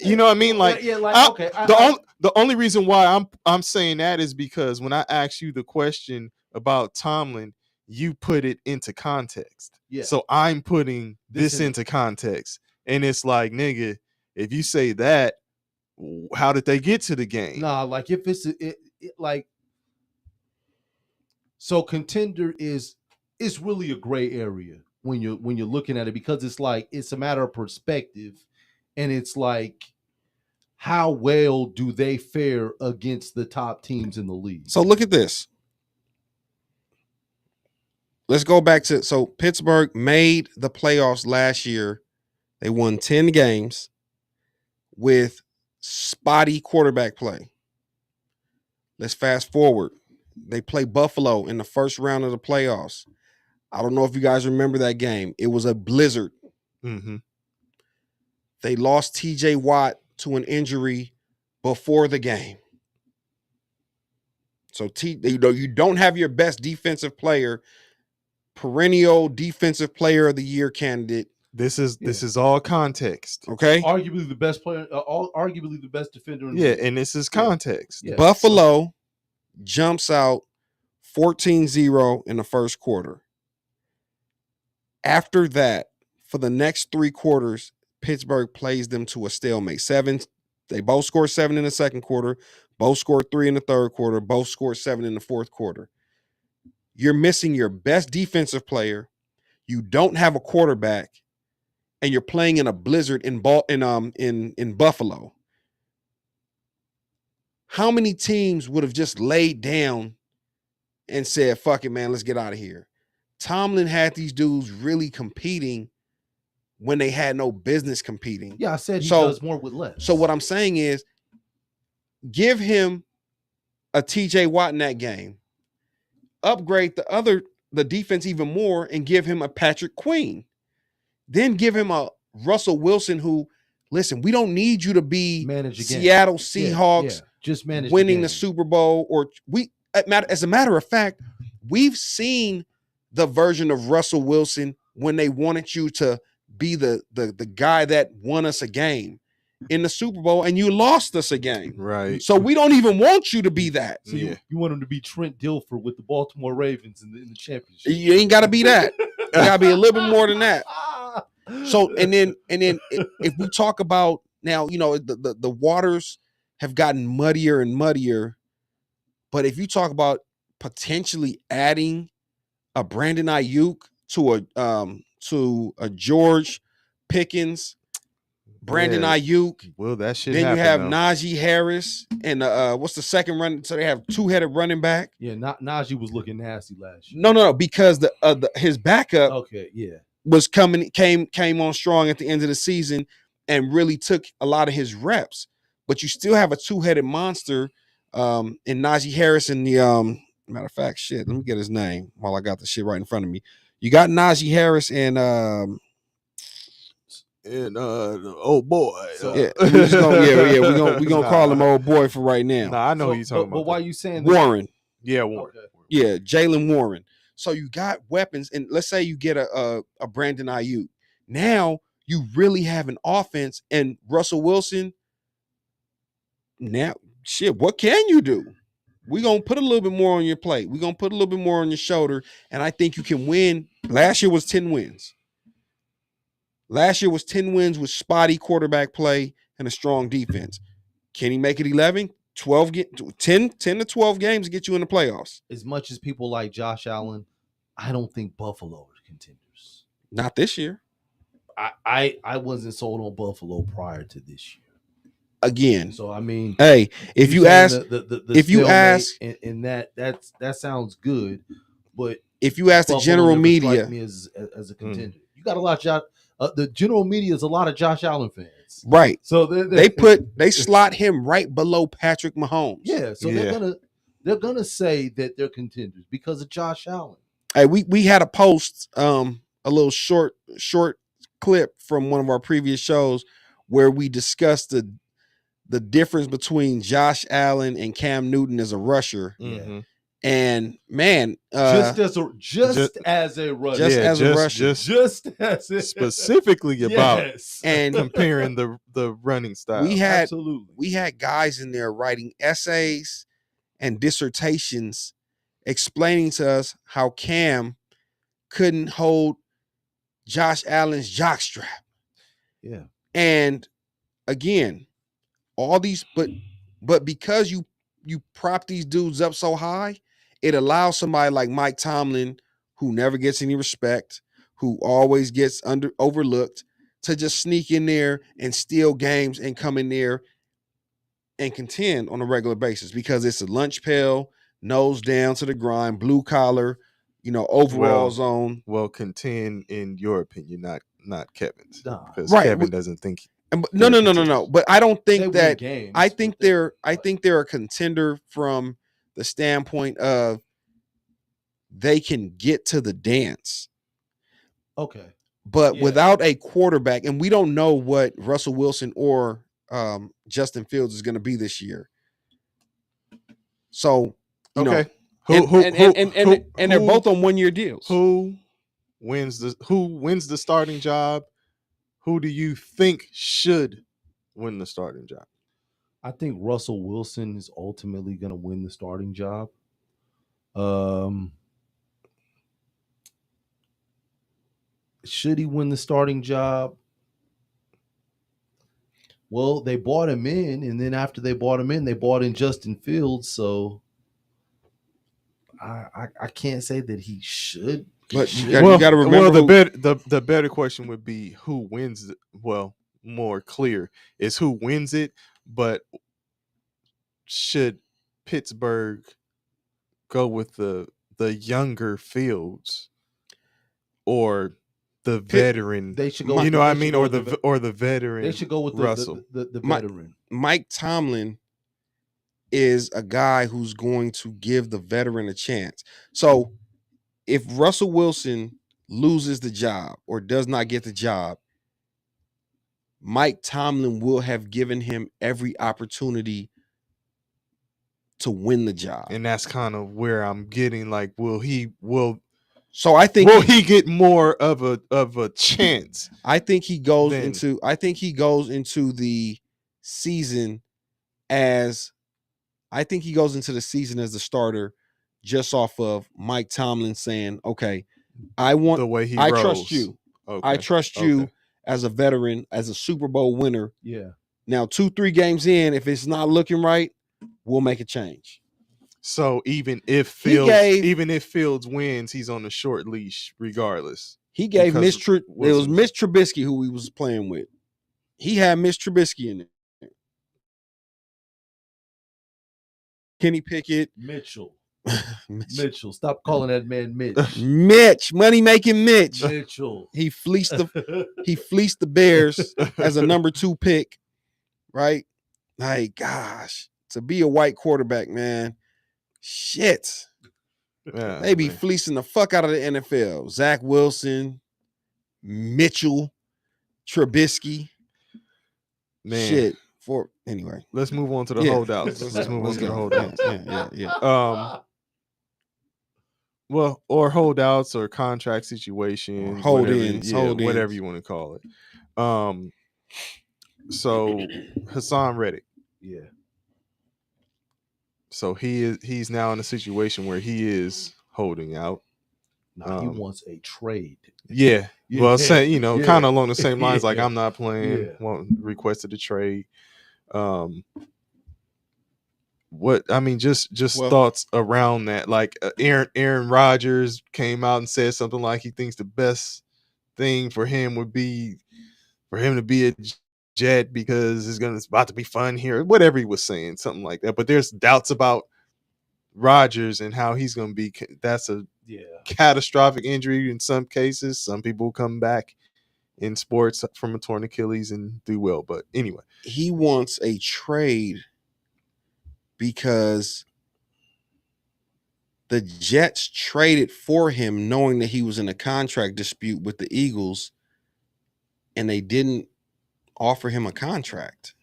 [SPEAKER 3] you know what I mean? Like, the only reason why I'm saying that is because when I asked you the question about Tomlin, you put it into context.
[SPEAKER 1] Yeah.
[SPEAKER 3] So I'm putting this into context. And it's like, nigga, if you say that, how did they get to the game?
[SPEAKER 1] Nah, like if it's like, so contender is really a gray area when you're looking at it, because it's like it's a matter of perspective, and it's like how well do they fare against the top teams in the league?
[SPEAKER 2] So look at this. Let's go back to, so Pittsburgh made the playoffs last year. They won 10 games with spotty quarterback play. Let's fast forward. They play Buffalo in the first round of the playoffs. I don't know if you guys remember that game. It was a blizzard.
[SPEAKER 3] Mm-hmm.
[SPEAKER 2] They lost TJ Watt to an injury before the game. So you don't have your best defensive player, perennial defensive player of the year candidate.
[SPEAKER 3] This is all context.
[SPEAKER 2] Okay.
[SPEAKER 1] Arguably the best player, arguably the best defender in the league.
[SPEAKER 3] And this is context.
[SPEAKER 1] Yeah.
[SPEAKER 2] Buffalo jumps out 14-0 in the first quarter. After that, for the next 3 quarters, Pittsburgh plays them to a stalemate, 7 They both scored 7 in the second quarter, both scored 3 in the third quarter, both scored 7 in the fourth quarter. You're missing your best defensive player. You don't have a quarterback, and you're playing in a blizzard in Buffalo. How many teams would have just laid down and said, fuck it, man, let's get out of here? Tomlin had these dudes really competing when they had no business competing.
[SPEAKER 1] Yeah, I said he does more with less.
[SPEAKER 2] So what I'm saying is, give him a TJ Watt in that game, upgrade the defense even more, and give him a Patrick Queen. Then give him a Russell Wilson who, listen, we don't need you to be Seattle Seahawks
[SPEAKER 1] just
[SPEAKER 2] winning the Super Bowl. Or as a matter of fact, we've seen the version of Russell Wilson when they wanted you to be the guy that won us a game in the Super Bowl, and you lost us a game.
[SPEAKER 3] Right.
[SPEAKER 2] So we don't even want you to be that.
[SPEAKER 1] So you want him to be Trent Dilfer with the Baltimore Ravens in the championship.
[SPEAKER 2] You ain't got to be that. You got to be a little bit more than that. So and then if we talk about now, the waters have gotten muddier and muddier. But if you talk about potentially adding a Brandon Ayuk to a George Pickens, Brandon Ayuk.
[SPEAKER 3] Well, that shit.
[SPEAKER 2] Then you have Najee Harris and what's the second run? So they have two-headed running back.
[SPEAKER 1] Yeah, Najee was looking nasty last year.
[SPEAKER 2] No, because his backup was came on strong at the end of the season and really took a lot of his reps. But you still have a two-headed monster in Najee Harris and the matter of fact, shit. Let me get his name while I got the shit right in front of me. You got Najee Harris and
[SPEAKER 3] old boy.
[SPEAKER 2] So, we're gonna call him old boy for right now.
[SPEAKER 3] Nah, I know who you're talking about.
[SPEAKER 1] But why are you saying
[SPEAKER 2] Warren?
[SPEAKER 3] That? Yeah, Warren.
[SPEAKER 1] Okay.
[SPEAKER 2] Yeah, Jalen Warren. So you got weapons, and let's say you get a Brandon Ayuk. Now you really have an offense, and Russell Wilson. Now, shit, what can you do? We're going to put a little bit more on your plate. We're going to put a little bit more on your shoulder, and I think you can win. Last year was 10 wins. Last year was 10 wins with spotty quarterback play and a strong defense. Can he make it 11, 12, 10 to 12 games to get you in the playoffs?
[SPEAKER 1] As much as people like Josh Allen, I don't think Buffalo are contenders.
[SPEAKER 2] Not this year.
[SPEAKER 1] I wasn't sold on Buffalo prior to this year.
[SPEAKER 2] Again,
[SPEAKER 1] so I mean,
[SPEAKER 2] hey, if you ask,
[SPEAKER 1] and that sounds good, but
[SPEAKER 2] if you ask the general media,
[SPEAKER 1] me as a contender, you got a lot of the general media is a lot of Josh Allen fans,
[SPEAKER 2] right?
[SPEAKER 1] So
[SPEAKER 2] they slot him right below Patrick Mahomes.
[SPEAKER 1] Yeah, so they're gonna say that they're contenders because of Josh Allen.
[SPEAKER 2] Hey, we had a post, a little short clip from one of our previous shows where we discussed the difference between Josh Allen and Cam Newton as a rusher.
[SPEAKER 3] Mm-hmm.
[SPEAKER 2] And man,
[SPEAKER 1] just as a rusher,
[SPEAKER 3] specifically about
[SPEAKER 2] and
[SPEAKER 3] comparing the running style.
[SPEAKER 2] We had guys in there writing essays and dissertations explaining to us how Cam couldn't hold Josh Allen's jockstrap.
[SPEAKER 1] Yeah.
[SPEAKER 2] And again, all these, but because you prop these dudes up so high, it allows somebody like Mike Tomlin, who never gets any respect, who always gets overlooked, to just sneak in there and steal games and come in there and contend on a regular basis because it's a lunch pail, nose down to the grind, blue collar, overalls on.
[SPEAKER 3] Well, contend in your opinion, not Kevin's, because
[SPEAKER 2] right.
[SPEAKER 3] Kevin doesn't think.
[SPEAKER 2] No. But I don't think that. Games, I think they're a contender from the standpoint of they can get to the dance.
[SPEAKER 1] Okay.
[SPEAKER 2] But without a quarterback, and we don't know what Russell Wilson or Justin Fields is going to be this year. So, and they're both on 1-year deals.
[SPEAKER 3] Who wins the starting job? Who do you think should win the starting job?
[SPEAKER 1] I think Russell Wilson is ultimately going to win the starting job. Should he win the starting job? Well, they bought him in, and then after they bought him in, they bought in Justin Fields. So I can't say that he should.
[SPEAKER 2] But you
[SPEAKER 3] Well,
[SPEAKER 2] got to remember
[SPEAKER 3] the better question would be who wins. Well, more clear is who wins it. But should Pittsburgh go with the younger Fields or the veteran?
[SPEAKER 1] They should go.
[SPEAKER 3] You know what I mean, or
[SPEAKER 1] or
[SPEAKER 3] the veteran.
[SPEAKER 1] They should go with
[SPEAKER 3] Russell.
[SPEAKER 1] the veteran.
[SPEAKER 2] Mike Tomlin is a guy who's going to give the veteran a chance. So if Russell Wilson loses the job or does not get the job, Mike Tomlin will have given him every opportunity to win the job.
[SPEAKER 3] And that's kind of where I'm getting, like,
[SPEAKER 2] so I think
[SPEAKER 3] will he get more of a chance?
[SPEAKER 2] I think he goes into the season as the starter, just off of Mike Tomlin saying, okay, I trust you. Okay. I trust you as a veteran, as a Super Bowl winner.
[SPEAKER 1] Yeah.
[SPEAKER 2] Now, 2-3 games in, if it's not looking right, we'll make a change.
[SPEAKER 3] So even if Fields wins, he's on a short leash regardless.
[SPEAKER 2] He gave Mitch Trubisky, who he was playing with. He had Mitch Trubisky in there. Kenny Pickett.
[SPEAKER 1] Mitchell. Stop calling that man Mitch.
[SPEAKER 2] Mitch, money making Mitch.
[SPEAKER 1] Mitchell.
[SPEAKER 2] He fleeced the Bears as a number 2 pick, right? Like, gosh, to be a white quarterback, man, shit.
[SPEAKER 3] Yeah,
[SPEAKER 2] they be fleecing the fuck out of the NFL. Zach Wilson, Mitchell, Trubisky,
[SPEAKER 3] man.
[SPEAKER 2] Shit. Anyway,
[SPEAKER 3] let's move on to the holdouts. Let's move on to the holdouts.
[SPEAKER 2] Yeah.
[SPEAKER 3] Well, or holdouts or contract situations,
[SPEAKER 2] hold-ins,
[SPEAKER 3] whatever you want to call it. So Hassan Reddick.
[SPEAKER 1] Yeah.
[SPEAKER 3] So he's now in a situation where he is holding out.
[SPEAKER 1] Now he wants a trade.
[SPEAKER 3] Yeah. Well, kind of along the same lines, like I'm not playing. Requested a trade. Just thoughts around that. Like Aaron Rodgers came out and said something like he thinks the best thing for him would be for him to be a Jet because it's about to be fun here. Whatever he was saying, something like that. But there's doubts about Rodgers and how he's going to be. That's a catastrophic injury in some cases. Some people come back in sports from a torn Achilles and do well. But anyway,
[SPEAKER 2] he wants a trade because the Jets traded for him knowing that he was in a contract dispute with the Eagles, and they didn't offer him a contract.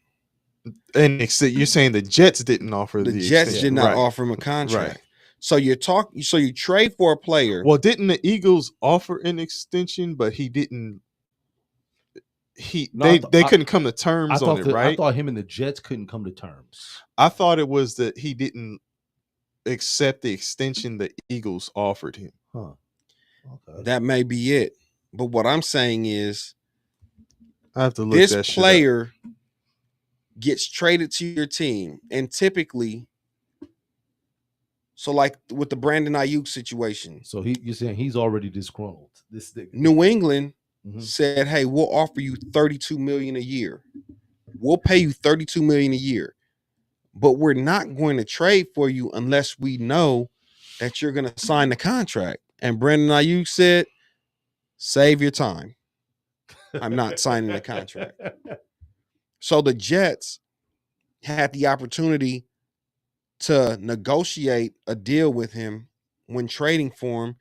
[SPEAKER 3] And you're saying the Jets didn't offer
[SPEAKER 2] the Jets
[SPEAKER 3] extension.
[SPEAKER 2] Did not offer him a contract. Right. So you trade for a player.
[SPEAKER 3] Well, didn't the Eagles offer an extension, but he didn't? They couldn't come to terms on it, right?
[SPEAKER 1] I thought him and the Jets couldn't come to terms.
[SPEAKER 3] I thought it was that he didn't accept the extension the Eagles offered him.
[SPEAKER 1] Huh. Okay.
[SPEAKER 2] That may be it. But what I'm saying is,
[SPEAKER 3] I have to look
[SPEAKER 2] this
[SPEAKER 3] that shit
[SPEAKER 2] player gets traded to your team, and typically, so like with the Brandon Ayuk situation.
[SPEAKER 1] So you're saying he's already disgruntled. This thing.
[SPEAKER 2] New England said, "Hey, we'll offer you $32 million a year. We'll pay you $32 million a year, but we're not going to trade for you unless we know that you're going to sign the contract." And Brandon Ayuk said, "Save your time. I'm not signing the contract." So the Jets had the opportunity to negotiate a deal with him when trading for him,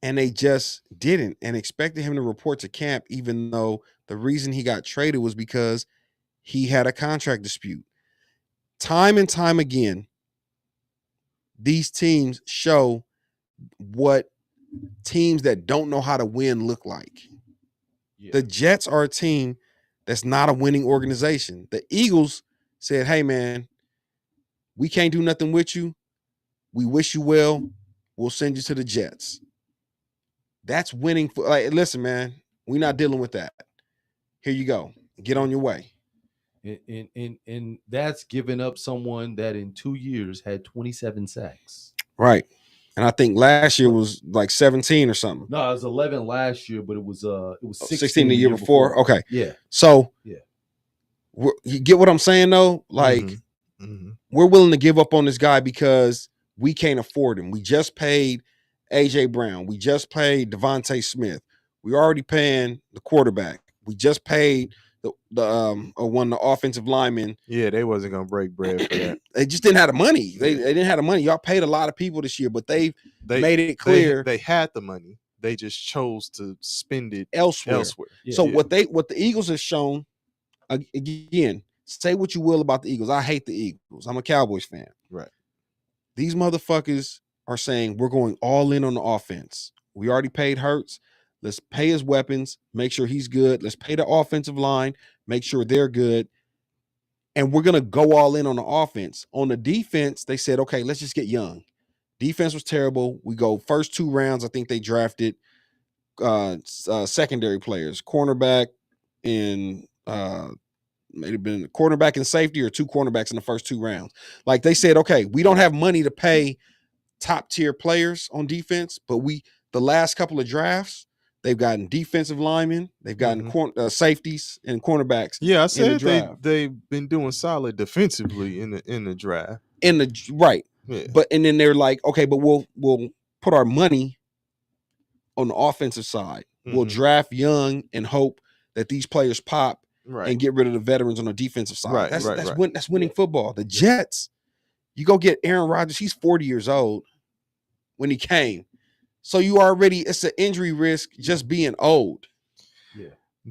[SPEAKER 2] and they just didn't, and expected him to report to camp, even though the reason he got traded was because he had a contract dispute. Time and time again, these teams show what teams that don't know how to win look like. Yeah. The Jets are a team that's not a winning organization. The Eagles said, "Hey, man, we can't do nothing with you. We wish you well. We'll send you to the Jets." That's winning. Listen, man, we're not dealing with that. Here you go. Get on your way.
[SPEAKER 1] And that's giving up someone that in 2 years had 27 sacks.
[SPEAKER 2] Right. And I think last year was like 17 or something.
[SPEAKER 1] No, it was 11 last year, but it was
[SPEAKER 2] 16 the year before. Okay.
[SPEAKER 1] Yeah.
[SPEAKER 2] So
[SPEAKER 1] Yeah.
[SPEAKER 2] You get what I'm saying though? Like we're willing to give up on this guy because we can't afford him. We just paid AJ Brown. We just paid Devontae Smith. We already paying the quarterback. We just paid the one of the offensive linemen.
[SPEAKER 3] Yeah, they wasn't gonna break bread for that.
[SPEAKER 2] They just didn't have the money. They didn't have the money. Y'all paid a lot of people this year, but they made it clear
[SPEAKER 3] they had the money. They just chose to spend it
[SPEAKER 2] elsewhere.
[SPEAKER 3] Yeah,
[SPEAKER 2] so what the Eagles have shown, again, say what you will about the Eagles. I hate the Eagles. I'm a Cowboys fan.
[SPEAKER 3] Right.
[SPEAKER 2] These motherfuckers are saying we're going all in on the offense. We already paid Hurts. Let's pay his weapons, make sure he's good. Let's pay the offensive line, make sure they're good. And we're going to go all in on the offense. On the defense, they said, okay, let's just get young. Defense was terrible. We go first 2 rounds. I think they drafted secondary players, cornerback and may have been a quarterback and safety or 2 cornerbacks in the first 2 rounds. Like they said, okay, we don't have money to pay top tier players on defense, but the last couple of drafts, they've gotten defensive linemen, they've gotten safeties and cornerbacks.
[SPEAKER 3] Yeah, I said they've been doing solid defensively in the draft.
[SPEAKER 2] Right.
[SPEAKER 3] Yeah.
[SPEAKER 2] But and then they're like, okay, but we'll put our money on the offensive side. We'll draft young and hope that these players pop. Right. And get rid of the veterans on the defensive side.
[SPEAKER 3] Right,
[SPEAKER 2] that's winning football. The Jets, you go get Aaron Rodgers. He's 40 years old when he came. So it's an injury risk just being old.
[SPEAKER 1] Yeah.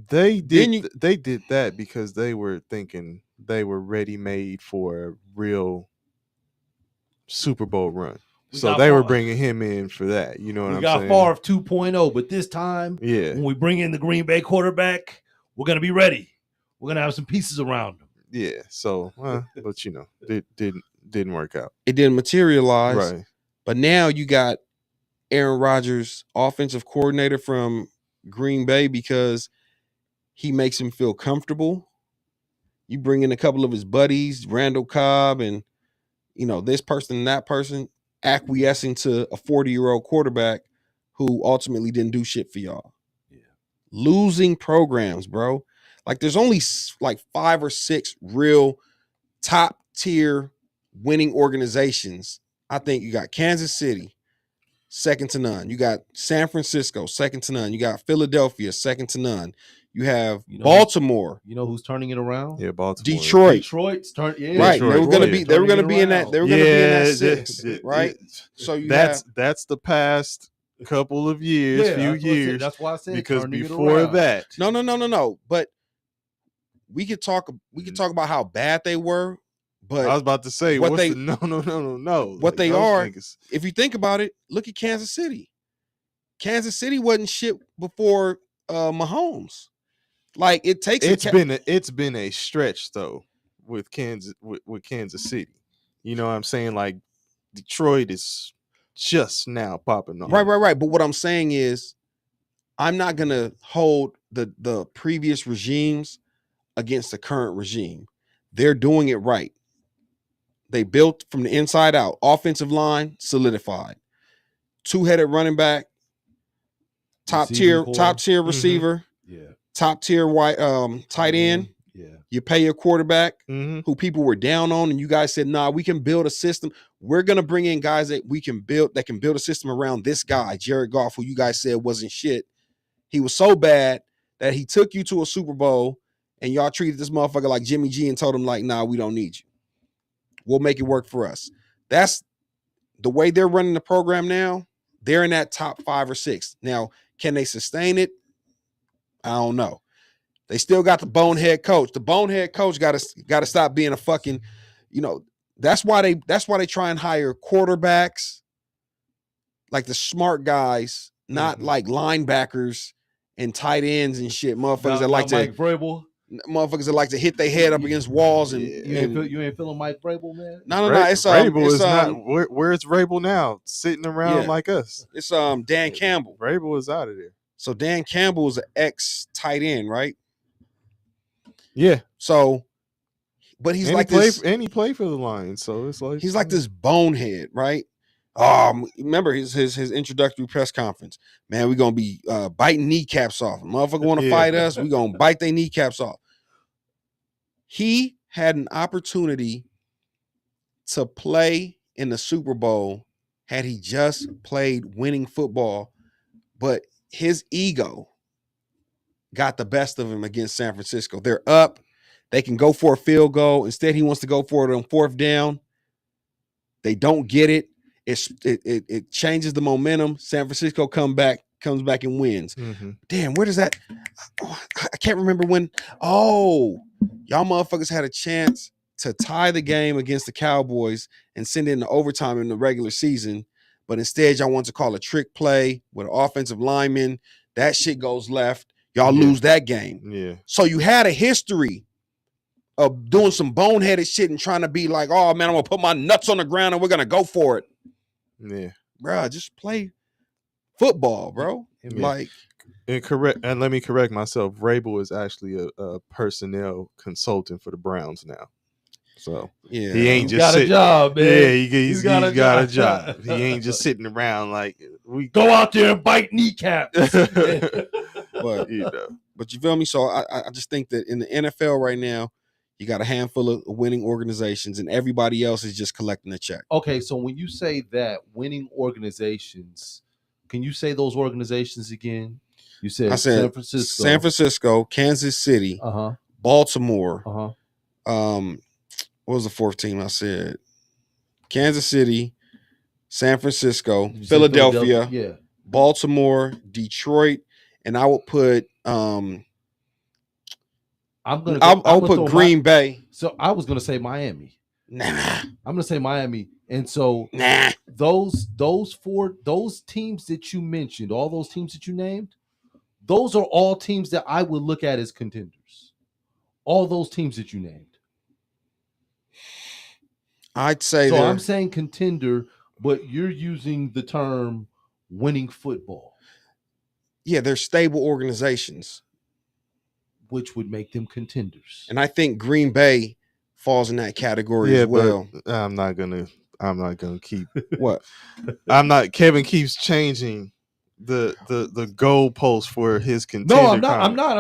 [SPEAKER 3] They did that because they were thinking they were ready made for a real Super Bowl run. So they were bringing him in for that. You know what I'm saying?
[SPEAKER 1] We got Favre 2.0, but this time, when we bring in the Green Bay quarterback, we're going to be ready. We're going to have some pieces around him.
[SPEAKER 3] Yeah. So, but it didn't work out.
[SPEAKER 2] It didn't materialize.
[SPEAKER 3] Right.
[SPEAKER 2] But now you got Aaron Rodgers, offensive coordinator from Green Bay, because he makes him feel comfortable. You bring in a couple of his buddies, Randall Cobb and, this person and that person, acquiescing to a 40-year-old quarterback who ultimately didn't do shit for y'all.
[SPEAKER 1] Yeah.
[SPEAKER 2] Losing programs, bro. Like there's only like 5 or 6 real top tier winning organizations. I think you got Kansas City, second to none. You got San Francisco, second to none. You got Philadelphia, second to none. You have Baltimore.
[SPEAKER 1] You know who's turning it around?
[SPEAKER 3] Yeah, Baltimore.
[SPEAKER 2] Detroit's
[SPEAKER 1] turning. Yeah,
[SPEAKER 2] right.
[SPEAKER 3] Detroit,
[SPEAKER 2] They were going to be in that. They were going to be in that 6, right? So
[SPEAKER 3] that's the past couple of years, few years.
[SPEAKER 1] That's why I said
[SPEAKER 3] because before that,
[SPEAKER 2] no. But we could talk about how bad they were. But
[SPEAKER 3] I was about to say, no.
[SPEAKER 2] What they are, if you think about it, look at Kansas City. Kansas City wasn't shit before Mahomes. Like it takes.
[SPEAKER 3] It's been a stretch though with Kansas City. You know what I'm saying? Like Detroit is just now popping off.
[SPEAKER 2] Right. But what I'm saying is, I'm not gonna hold the previous regimes against the current regime. They're doing it right. They built from the inside out. Offensive line solidified. 2-headed running back. Top tier receiver.
[SPEAKER 1] Yeah.
[SPEAKER 2] Top tier tight end.
[SPEAKER 1] Yeah.
[SPEAKER 2] You pay your quarterback who people were down on, and you guys said, nah, we can build a system. We're gonna bring in guys that can build a system around this guy, Jared Goff, who you guys said wasn't shit. He was so bad that he took you to a Super Bowl, and y'all treated this motherfucker like Jimmy G and told him, like, nah, we don't need you. We'll make it work for us. That's the way they're running the program now. They're in that top 5 or 6. Now, can they sustain it? I don't know. They still got the bonehead coach. The bonehead coach got to stop being a fucking, that's why they try and hire quarterbacks, like the smart guys, not like linebackers and tight ends and shit. Motherfuckers that like
[SPEAKER 1] Mike Vrabel.
[SPEAKER 2] Motherfuckers that like to hit their head up against walls and
[SPEAKER 1] you ain't feeling Mike Vrabel, man.
[SPEAKER 2] No. It's
[SPEAKER 3] Vrabel is not. Where's Vrabel now? Sitting around like us.
[SPEAKER 2] It's Dan Campbell.
[SPEAKER 3] Vrabel is out of there.
[SPEAKER 2] So Dan Campbell is an ex tight end, right?
[SPEAKER 3] Yeah.
[SPEAKER 2] So but he's
[SPEAKER 3] and
[SPEAKER 2] like this.
[SPEAKER 3] he played for the Lions, so it's like
[SPEAKER 2] He's like this bonehead, right? Remember his introductory press conference. Man, we're gonna be biting kneecaps off. Motherfucker want to fight us, we gonna bite their kneecaps off. He had an opportunity to play in the Super Bowl had he just played winning football, but his ego got the best of him against San Francisco. They're up. They can go for a field goal. Instead, he wants to go for it on fourth down. They don't get it. It changes the momentum. San Francisco comes back and wins.
[SPEAKER 3] Mm-hmm.
[SPEAKER 2] Damn, where does that? I can't remember when. Oh, y'all motherfuckers had a chance to tie the game against the Cowboys and send it into overtime in the regular season, but instead y'all want to call a trick play with an offensive lineman. That shit goes left. Y'all lose that game.
[SPEAKER 3] Yeah.
[SPEAKER 2] So you had a history of doing some boneheaded shit and trying to be like, oh man, I'm gonna put my nuts on the ground and we're gonna go for it.
[SPEAKER 3] Yeah,
[SPEAKER 2] bro, just play football, bro.
[SPEAKER 3] Yeah.
[SPEAKER 2] Like,
[SPEAKER 3] and let me correct myself. Vrabel is actually a personnel consultant for the Browns now. So
[SPEAKER 2] yeah,
[SPEAKER 3] he ain't
[SPEAKER 1] He's
[SPEAKER 3] just
[SPEAKER 1] got a job, man.
[SPEAKER 3] Yeah, he's got a
[SPEAKER 1] job.
[SPEAKER 3] job. He ain't just sitting around like we
[SPEAKER 1] Go out there and bite kneecaps.
[SPEAKER 2] but
[SPEAKER 3] you know.
[SPEAKER 2] But you feel me? So I just think that in the NFL right now, you got a handful of winning organizations, and everybody else is just collecting a check.
[SPEAKER 1] Okay, so when you say that winning organizations, can you say those organizations again? You said,
[SPEAKER 2] I said San Francisco, Kansas City, Baltimore. What was the fourth team? I said Kansas City, San Francisco, Philadelphia,
[SPEAKER 1] yeah,
[SPEAKER 2] Baltimore, Detroit, and I would put I'll put Green Bay.
[SPEAKER 1] So I was gonna say Miami.
[SPEAKER 2] Nah.
[SPEAKER 1] I'm gonna say Miami. And so those teams that you mentioned, all those teams that you named, those are all teams that I would look at as contenders. All those teams that you named.
[SPEAKER 2] I'd say
[SPEAKER 1] so. I'm saying contender, but you're using the term winning football.
[SPEAKER 2] Yeah, they're stable organizations,
[SPEAKER 1] which would make them contenders.
[SPEAKER 2] And I think Green Bay falls in that category as well.
[SPEAKER 3] But I'm not gonna keep
[SPEAKER 2] what?
[SPEAKER 3] Kevin keeps changing the goalpost for his contender.
[SPEAKER 1] No, I'm not.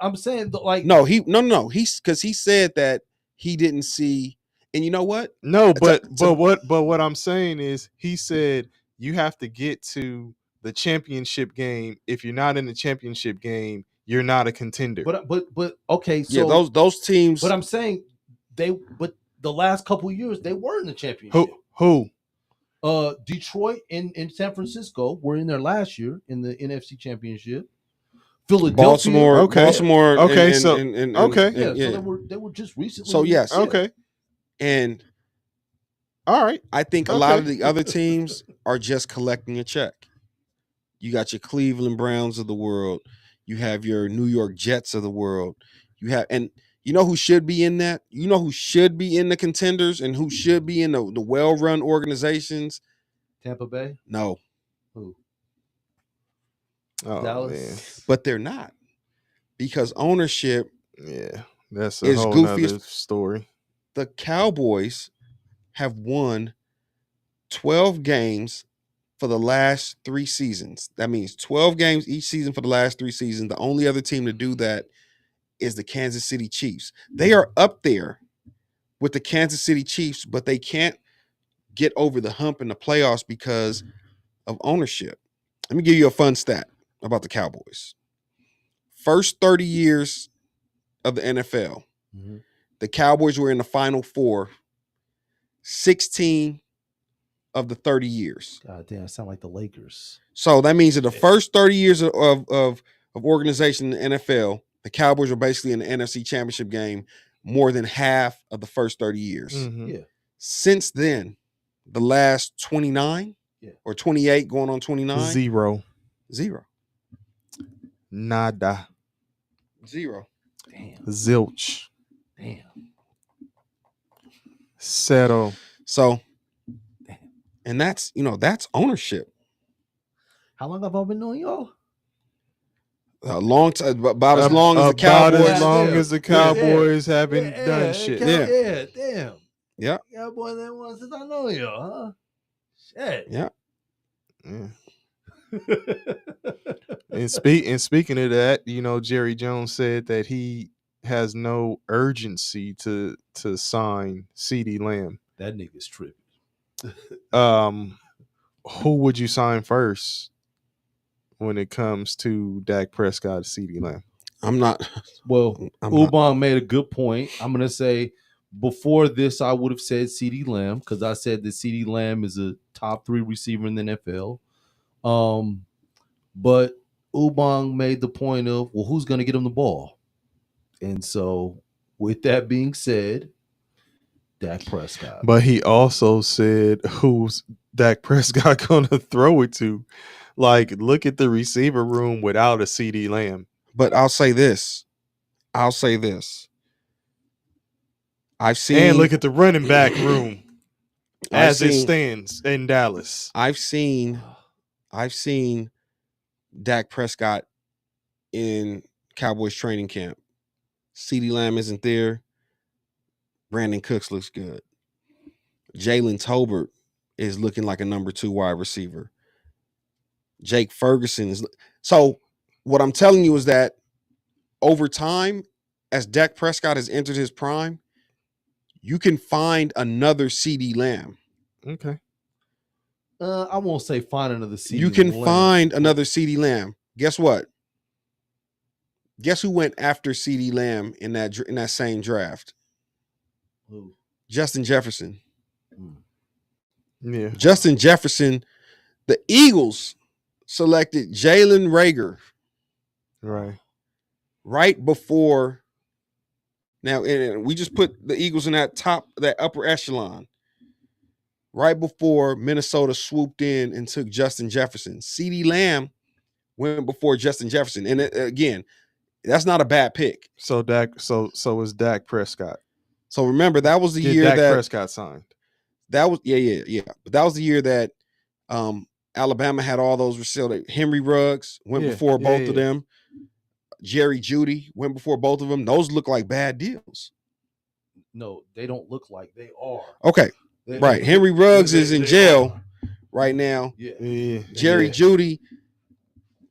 [SPEAKER 1] I'm saying that, like,
[SPEAKER 2] no. He's because he said that he didn't see, and you know what?
[SPEAKER 3] No, but what I'm saying is he said you have to get to the championship game. If you're not in the championship game, you're not a contender.
[SPEAKER 1] But okay, so
[SPEAKER 2] yeah, those teams.
[SPEAKER 1] But I'm saying but the last couple of years they were in the championship.
[SPEAKER 3] Who?
[SPEAKER 1] Detroit and San Francisco were in there last year in the NFC Championship. Philadelphia,
[SPEAKER 2] Baltimore,
[SPEAKER 3] okay,
[SPEAKER 1] so they were just recently.
[SPEAKER 2] So yes,
[SPEAKER 3] okay,
[SPEAKER 2] and
[SPEAKER 3] all right.
[SPEAKER 2] I think a lot of the other teams are just collecting a check. You got your Cleveland Browns of the world. You have your New York Jets of the world. You have, and you know who should be in that? You know who should be in the contenders and who should be in the well-run organizations?
[SPEAKER 1] Tampa Bay?
[SPEAKER 2] No.
[SPEAKER 1] Who?
[SPEAKER 3] Oh,
[SPEAKER 1] Dallas?
[SPEAKER 3] Man.
[SPEAKER 2] But they're not. Because ownership
[SPEAKER 3] that's a whole nother story.
[SPEAKER 2] The Cowboys have won 12 games for the last 3 seasons. That means 12 games each season for the last 3 seasons. The only other team to do that is the Kansas City Chiefs. They are up there with the Kansas City Chiefs, but they can't get over the hump in the playoffs because of ownership. Let me give you a fun stat about the Cowboys. First 30 years of the NFL, the Cowboys were in the Final Four 16 of the 30 years.
[SPEAKER 1] God damn, it sound like the Lakers.
[SPEAKER 2] So that means that the first 30 years of organization in the NFL, the Cowboys were basically in the NFC Championship game more than half of the first 30 years.
[SPEAKER 3] Mm-hmm.
[SPEAKER 1] Yeah.
[SPEAKER 2] Since then, the last 29 or 28 going on 29.
[SPEAKER 3] Zero.
[SPEAKER 2] Nada.
[SPEAKER 1] Zero. Damn.
[SPEAKER 3] Zilch.
[SPEAKER 1] Damn.
[SPEAKER 3] Settle.
[SPEAKER 2] So, and that's ownership.
[SPEAKER 1] How long have I been knowing y'all?
[SPEAKER 2] A long time, about as long as the
[SPEAKER 3] about
[SPEAKER 2] Cowboys.
[SPEAKER 3] as long as the Cowboys haven't done shit.
[SPEAKER 2] Yeah.
[SPEAKER 1] Damn.
[SPEAKER 2] Yeah.
[SPEAKER 1] Cowboy that one since I know you, huh? Shit.
[SPEAKER 2] Yeah.
[SPEAKER 3] Yeah. And speaking of that, you know, Jerry Jones said that he has no urgency to sign CeeDee Lamb.
[SPEAKER 1] That nigga's tripping.
[SPEAKER 3] Who would you sign first when it comes to Dak Prescott, CeeDee Lamb?
[SPEAKER 2] I'm not.
[SPEAKER 1] Well,
[SPEAKER 2] I'm
[SPEAKER 1] Ubang made a good point. I'm gonna say before this, I would have said CeeDee Lamb because I said that CeeDee Lamb is a top 3 receiver in the NFL. But Ubang made the point of, well, who's gonna get him the ball? And so, with that being said, Dak Prescott.
[SPEAKER 3] But he also said, who's Dak Prescott gonna throw it to? Like, look at the receiver room without a CeeDee Lamb.
[SPEAKER 2] But I'll say this. I've seen,
[SPEAKER 3] and look at the running back room as it
[SPEAKER 2] seen,
[SPEAKER 3] stands in Dallas.
[SPEAKER 2] I've seen Dak Prescott in Cowboys training camp. CeeDee Lamb isn't there. Brandon Cooks looks good. Jalen Tolbert is looking like a number 2 wide receiver. Jake Ferguson is. So what I'm telling you is that over time, as Dak Prescott has entered his prime, you can find another CeeDee Lamb.
[SPEAKER 3] Okay.
[SPEAKER 1] I won't say find another CeeDee.
[SPEAKER 2] You can find another CeeDee Lamb. Guess what? Guess who went after CeeDee Lamb in that same draft?
[SPEAKER 1] Who?
[SPEAKER 2] Justin Jefferson.
[SPEAKER 3] Yeah.
[SPEAKER 2] Justin Jefferson. The Eagles selected Jalen Reagor. Right before. Now, and we just put the Eagles in that upper echelon. Right before Minnesota swooped in and took Justin Jefferson. CeeDee Lamb went before Justin Jefferson. And again, that's not a bad pick.
[SPEAKER 3] So is Dak Prescott.
[SPEAKER 2] So remember, that was the year
[SPEAKER 3] Dak
[SPEAKER 2] that
[SPEAKER 3] Prescott signed.
[SPEAKER 2] That was yeah. But that was the year that Alabama had all those receivers. Henry Ruggs went before both of them. Jerry Jeudy went before both of them. Those look like bad deals.
[SPEAKER 1] No, they don't look like, they are.
[SPEAKER 2] Okay. Right. Henry Ruggs is in jail right now.
[SPEAKER 1] Yeah.
[SPEAKER 2] Jerry Jeudy.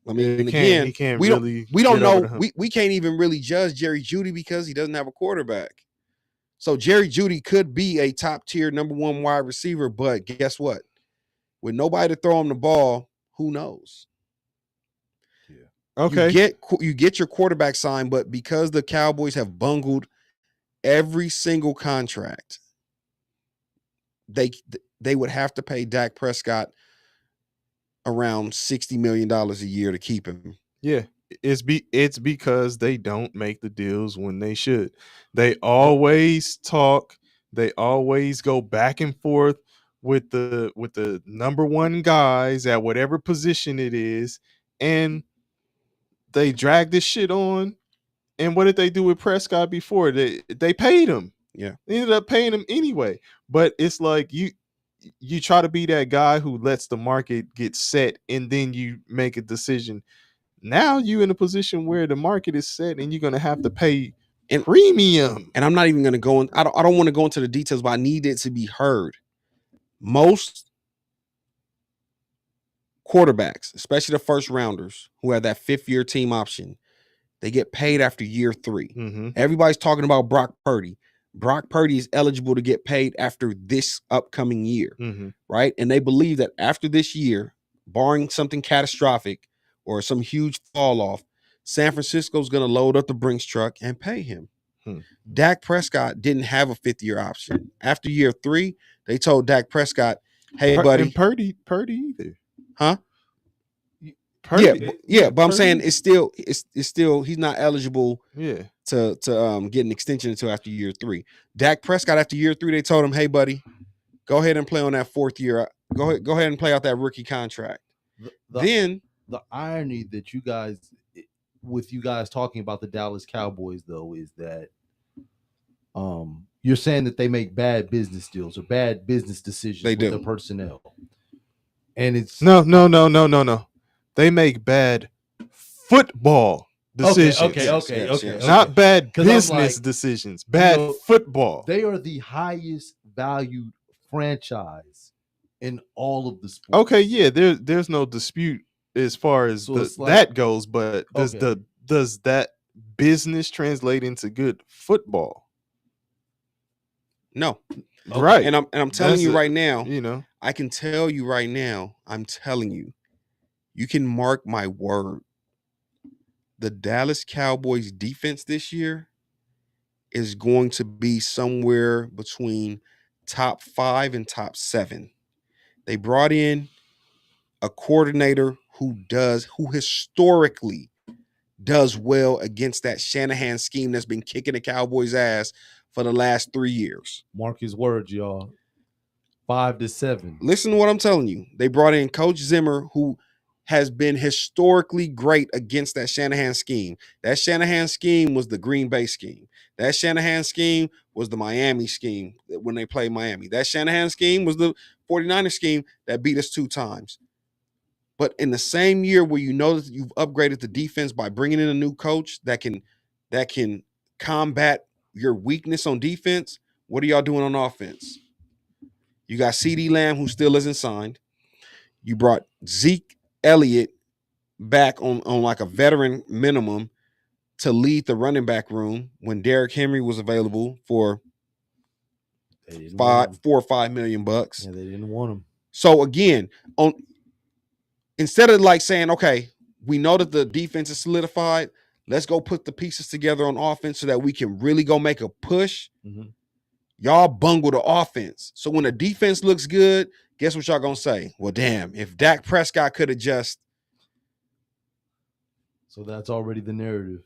[SPEAKER 2] I mean, again, we don't know. We can't even really judge Jerry Jeudy because he doesn't have a quarterback. So Jerry Jeudy could be a top tier number 1 wide receiver, but guess what? With nobody to throw him the ball, who knows?
[SPEAKER 3] Yeah. Okay.
[SPEAKER 2] You get your quarterback signed, but because the Cowboys have bungled every single contract, they would have to pay Dak Prescott around $60 million a year to keep him.
[SPEAKER 3] Yeah. It's because they don't make the deals when they should. They always talk. They always go back and forth with the number 1 guys at whatever position it is, and they drag this shit on. And what did they do with Prescott before? They paid him.
[SPEAKER 2] Yeah,
[SPEAKER 3] they ended up paying him anyway. But it's like you try to be that guy who lets the market get set, and then you make a decision. Now you in a position where the market is set, and you're going to have to pay premium.
[SPEAKER 2] And I'm not even going to go in. I don't want to go into the details, but I need it to be heard. Most quarterbacks, especially the first rounders who have that 5th-year team option, they get paid after year 3.
[SPEAKER 3] Mm-hmm.
[SPEAKER 2] Everybody's talking about Brock Purdy. Brock Purdy is eligible to get paid after this upcoming year, right? And they believe that after this year, barring something catastrophic or some huge fall off, San Francisco's going to load up the Brinks truck and pay him. Dak Prescott didn't have a 5th-year option. After year 3, they told Dak Prescott, "Hey, buddy."
[SPEAKER 3] And Purdy either.
[SPEAKER 2] Huh?
[SPEAKER 3] Purdy,
[SPEAKER 2] yeah, but I'm saying it's still he's not eligible to get an extension until after year 3. Dak Prescott, after year 3, they told him, "Hey, buddy, go ahead and play on that 4th year. Go ahead and play out that rookie contract." Then
[SPEAKER 1] the irony that you guys talking about the Dallas Cowboys though is that you're saying that they make bad business deals or bad business decisions with the personnel. And it's
[SPEAKER 3] no. They make bad football decisions.
[SPEAKER 1] Okay.
[SPEAKER 3] Not bad
[SPEAKER 1] 'Cause I'm
[SPEAKER 3] business
[SPEAKER 1] like,
[SPEAKER 3] decisions. Bad football.
[SPEAKER 1] They are the highest valued franchise in all of the sports.
[SPEAKER 3] Okay, yeah, there's no dispute as far as
[SPEAKER 1] So it's like-
[SPEAKER 3] that goes, but does
[SPEAKER 1] Okay.
[SPEAKER 3] does that business translate into good football?
[SPEAKER 2] No.
[SPEAKER 3] Right.
[SPEAKER 2] And I'm telling you right now,
[SPEAKER 3] You know,
[SPEAKER 2] I can tell you right now, I'm telling you, you can mark my word. The Dallas Cowboys defense this year is going to be somewhere between top 5 and top 7. They brought in a coordinator who historically does well against that Shanahan scheme that's been kicking the Cowboys' ass for the last 3 years.
[SPEAKER 1] Mark his words, y'all. 5 to 7.
[SPEAKER 2] Listen to what I'm telling you. They brought in Coach Zimmer, who has been historically great against that Shanahan scheme. That Shanahan scheme was the Green Bay scheme. That Shanahan scheme was the Miami scheme when they played Miami. That Shanahan scheme was the 49ers scheme that beat us 2 times. But in the same year where you know that you've upgraded the defense by bringing in a new coach that can combat your weakness on defense, what are y'all doing on offense? You got CeeDee Lamb, who still isn't signed. You brought Zeke Elliott back on like a veteran minimum to lead the running back room when Derrick Henry was available for $4 or $5 million.
[SPEAKER 1] Yeah, they didn't want him.
[SPEAKER 2] So again, instead of like saying, okay, we know that the defense is solidified, let's go put the pieces together on offense so that we can really go make a push.
[SPEAKER 1] Mm-hmm.
[SPEAKER 2] Y'all bungle the offense. So when the defense looks good, guess what y'all gonna say? Well, damn, if Dak Prescott could have just.
[SPEAKER 1] So that's already the narrative.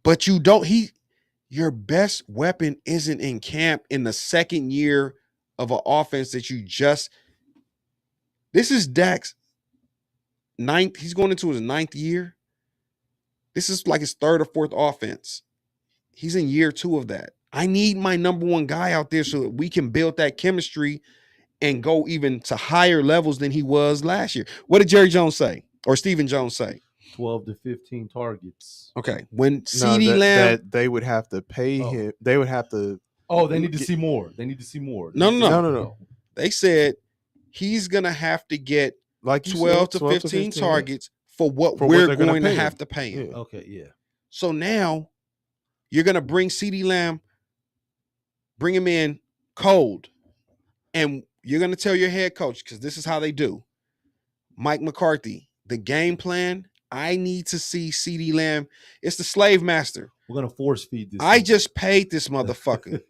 [SPEAKER 2] But your best weapon isn't in camp in the second year of an offense that you just. This is Dak's 9th. He's going into his 9th year. This is like his 3rd or 4th offense. He's in year 2 of that. I need my number 1 guy out there so that we can build that chemistry and go even to higher levels than he was last year. What did Jerry Jones say? Or Stephen Jones say?
[SPEAKER 1] 12 to 15 targets.
[SPEAKER 2] Okay. When CeeDee Lamb.
[SPEAKER 3] That they would have to pay him. They would have to.
[SPEAKER 1] Oh, they need to see more.
[SPEAKER 2] No. They said he's going to have to get
[SPEAKER 3] like
[SPEAKER 2] 12 to 15 targets for what we're going to have to pay him.
[SPEAKER 1] Yeah. Okay, yeah.
[SPEAKER 2] So now you're going to bring CeeDee Lamb, bring him in cold, and you're going to tell your head coach, because this is how they do, Mike McCarthy, the game plan, I need to see CeeDee Lamb. It's the slave master.
[SPEAKER 1] We're going to force feed this.
[SPEAKER 2] I just paid this motherfucker.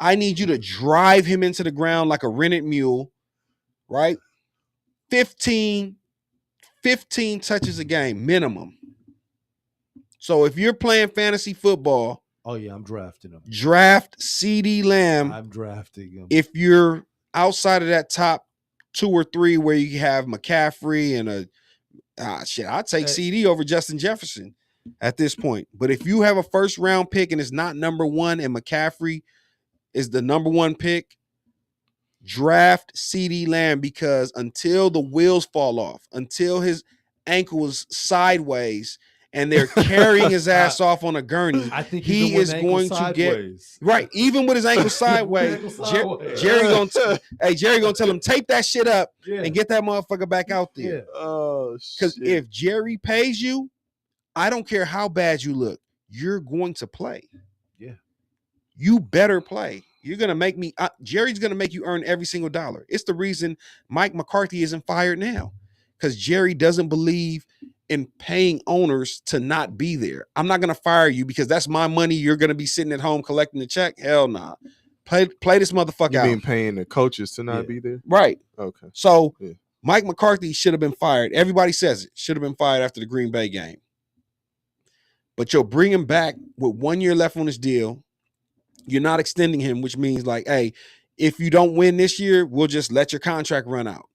[SPEAKER 2] I need you to drive him into the ground like a rented mule, right? 15 touches a game minimum. So if you're playing fantasy football,
[SPEAKER 1] oh yeah, I'm drafting him.
[SPEAKER 2] Draft CeeDee Lamb.
[SPEAKER 1] I'm drafting him.
[SPEAKER 2] If you're outside of that top 2 or 3 where you have McCaffrey and I'd take CD over Justin Jefferson at this point. But if you have a 1st round pick and it's not number 1 and McCaffrey is the number 1 pick, draft CeeDee Lamb, because until the wheels fall off, until his ankle is sideways and they're carrying his ass off on a gurney,
[SPEAKER 1] I think
[SPEAKER 2] he is going to get right. Even with his ankle sideways, Jerry gonna tell him, tape that shit up and get that motherfucker back out there.
[SPEAKER 3] Oh,
[SPEAKER 2] because if Jerry pays you, I don't care how bad you look, you're going to play.
[SPEAKER 1] Yeah,
[SPEAKER 2] you better play. You're gonna make me. Jerry's gonna make you earn every single dollar. It's the reason Mike McCarthy isn't fired now, because Jerry doesn't believe in paying owners to not be there. I'm not gonna fire you because that's my money. You're gonna be sitting at home collecting the check. Hell nah. Play this motherfucker out.
[SPEAKER 3] You mean paying the coaches to not be there?
[SPEAKER 2] Right.
[SPEAKER 3] Okay.
[SPEAKER 2] So Mike McCarthy should have been fired. Everybody says it. Should have been fired after the Green Bay game. But you'll bring him back with 1 year left on his deal. You're not extending him, which means like, hey, if you don't win this year, we'll just let your contract run out.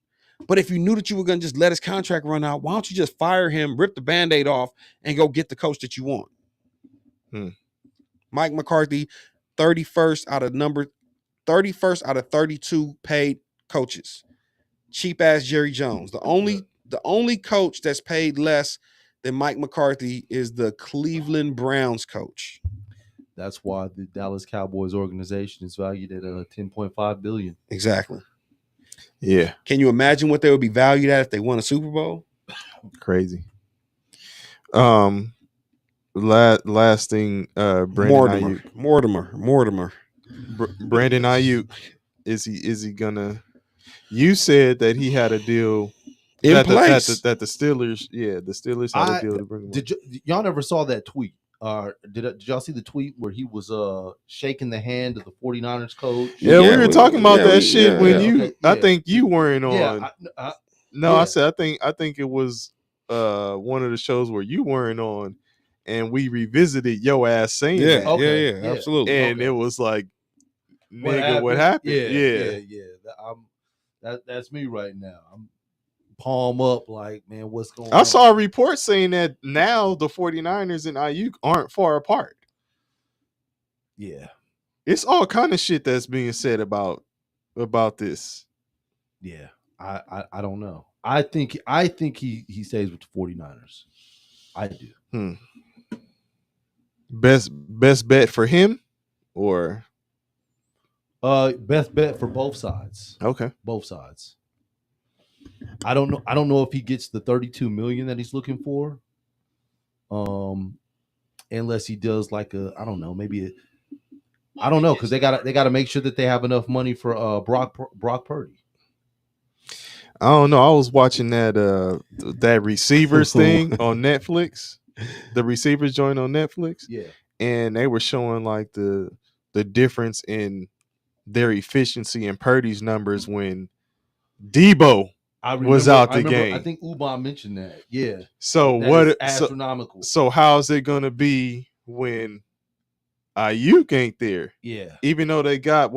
[SPEAKER 2] But if you knew that you were going to just let his contract run out, why don't you just fire him, rip the Band-Aid off, and go get the coach that you want? Mike McCarthy, 31st out of 32 paid coaches. Cheap ass Jerry Jones. The only coach that's paid less then Mike McCarthy is the Cleveland Browns coach.
[SPEAKER 1] That's why the Dallas Cowboys organization is valued at $10.5 billion.
[SPEAKER 2] Exactly.
[SPEAKER 3] Yeah,
[SPEAKER 2] Can you imagine what they would be valued at if they won a Super Bowl?
[SPEAKER 3] crazy. Last thing, Brandon
[SPEAKER 2] Mortimer.
[SPEAKER 3] Brandon Ayuk, is he gonna? You said that he had a deal
[SPEAKER 2] In
[SPEAKER 3] that
[SPEAKER 2] place.
[SPEAKER 3] the Steelers, the Steelers had a deal to bring him.
[SPEAKER 1] Did y'all never saw that tweet? Did y'all see the tweet where he was shaking the hand of the 49ers coach?
[SPEAKER 3] Yeah, we were talking about that shit when you.
[SPEAKER 1] Okay,
[SPEAKER 3] I think you weren't on.
[SPEAKER 1] Yeah,
[SPEAKER 3] I said I think it was one of the shows where you weren't on, and we revisited your ass saying that.
[SPEAKER 2] Okay, yeah, absolutely.
[SPEAKER 3] And it was like, nigga, what happened?
[SPEAKER 1] Yeah. That's me right now. I'm palm up like, man, what's going on?
[SPEAKER 3] I saw a report saying that now the 49ers and Ayuk aren't far apart.
[SPEAKER 1] Yeah.
[SPEAKER 3] It's all kind of shit that's being said about this.
[SPEAKER 1] Yeah. I don't know. I think he stays with the 49ers. I do.
[SPEAKER 3] Best bet for him, or
[SPEAKER 1] best bet for both sides.
[SPEAKER 3] Okay.
[SPEAKER 1] Both sides. I don't know if he gets the $32 million that he's looking for. Unless he does like I don't know, because they gotta make sure that they have enough money for Brock Purdy.
[SPEAKER 3] I don't know. I was watching that receivers thing on Netflix. The receivers joint on Netflix.
[SPEAKER 1] Yeah.
[SPEAKER 3] And they were showing like the difference in their efficiency and Purdy's numbers when Debo was out the game.
[SPEAKER 1] I think Ubon mentioned that. Yeah.
[SPEAKER 3] So
[SPEAKER 1] that is astronomical.
[SPEAKER 3] So how's it gonna be when Ayuk ain't there?
[SPEAKER 1] Yeah.
[SPEAKER 3] Even though they got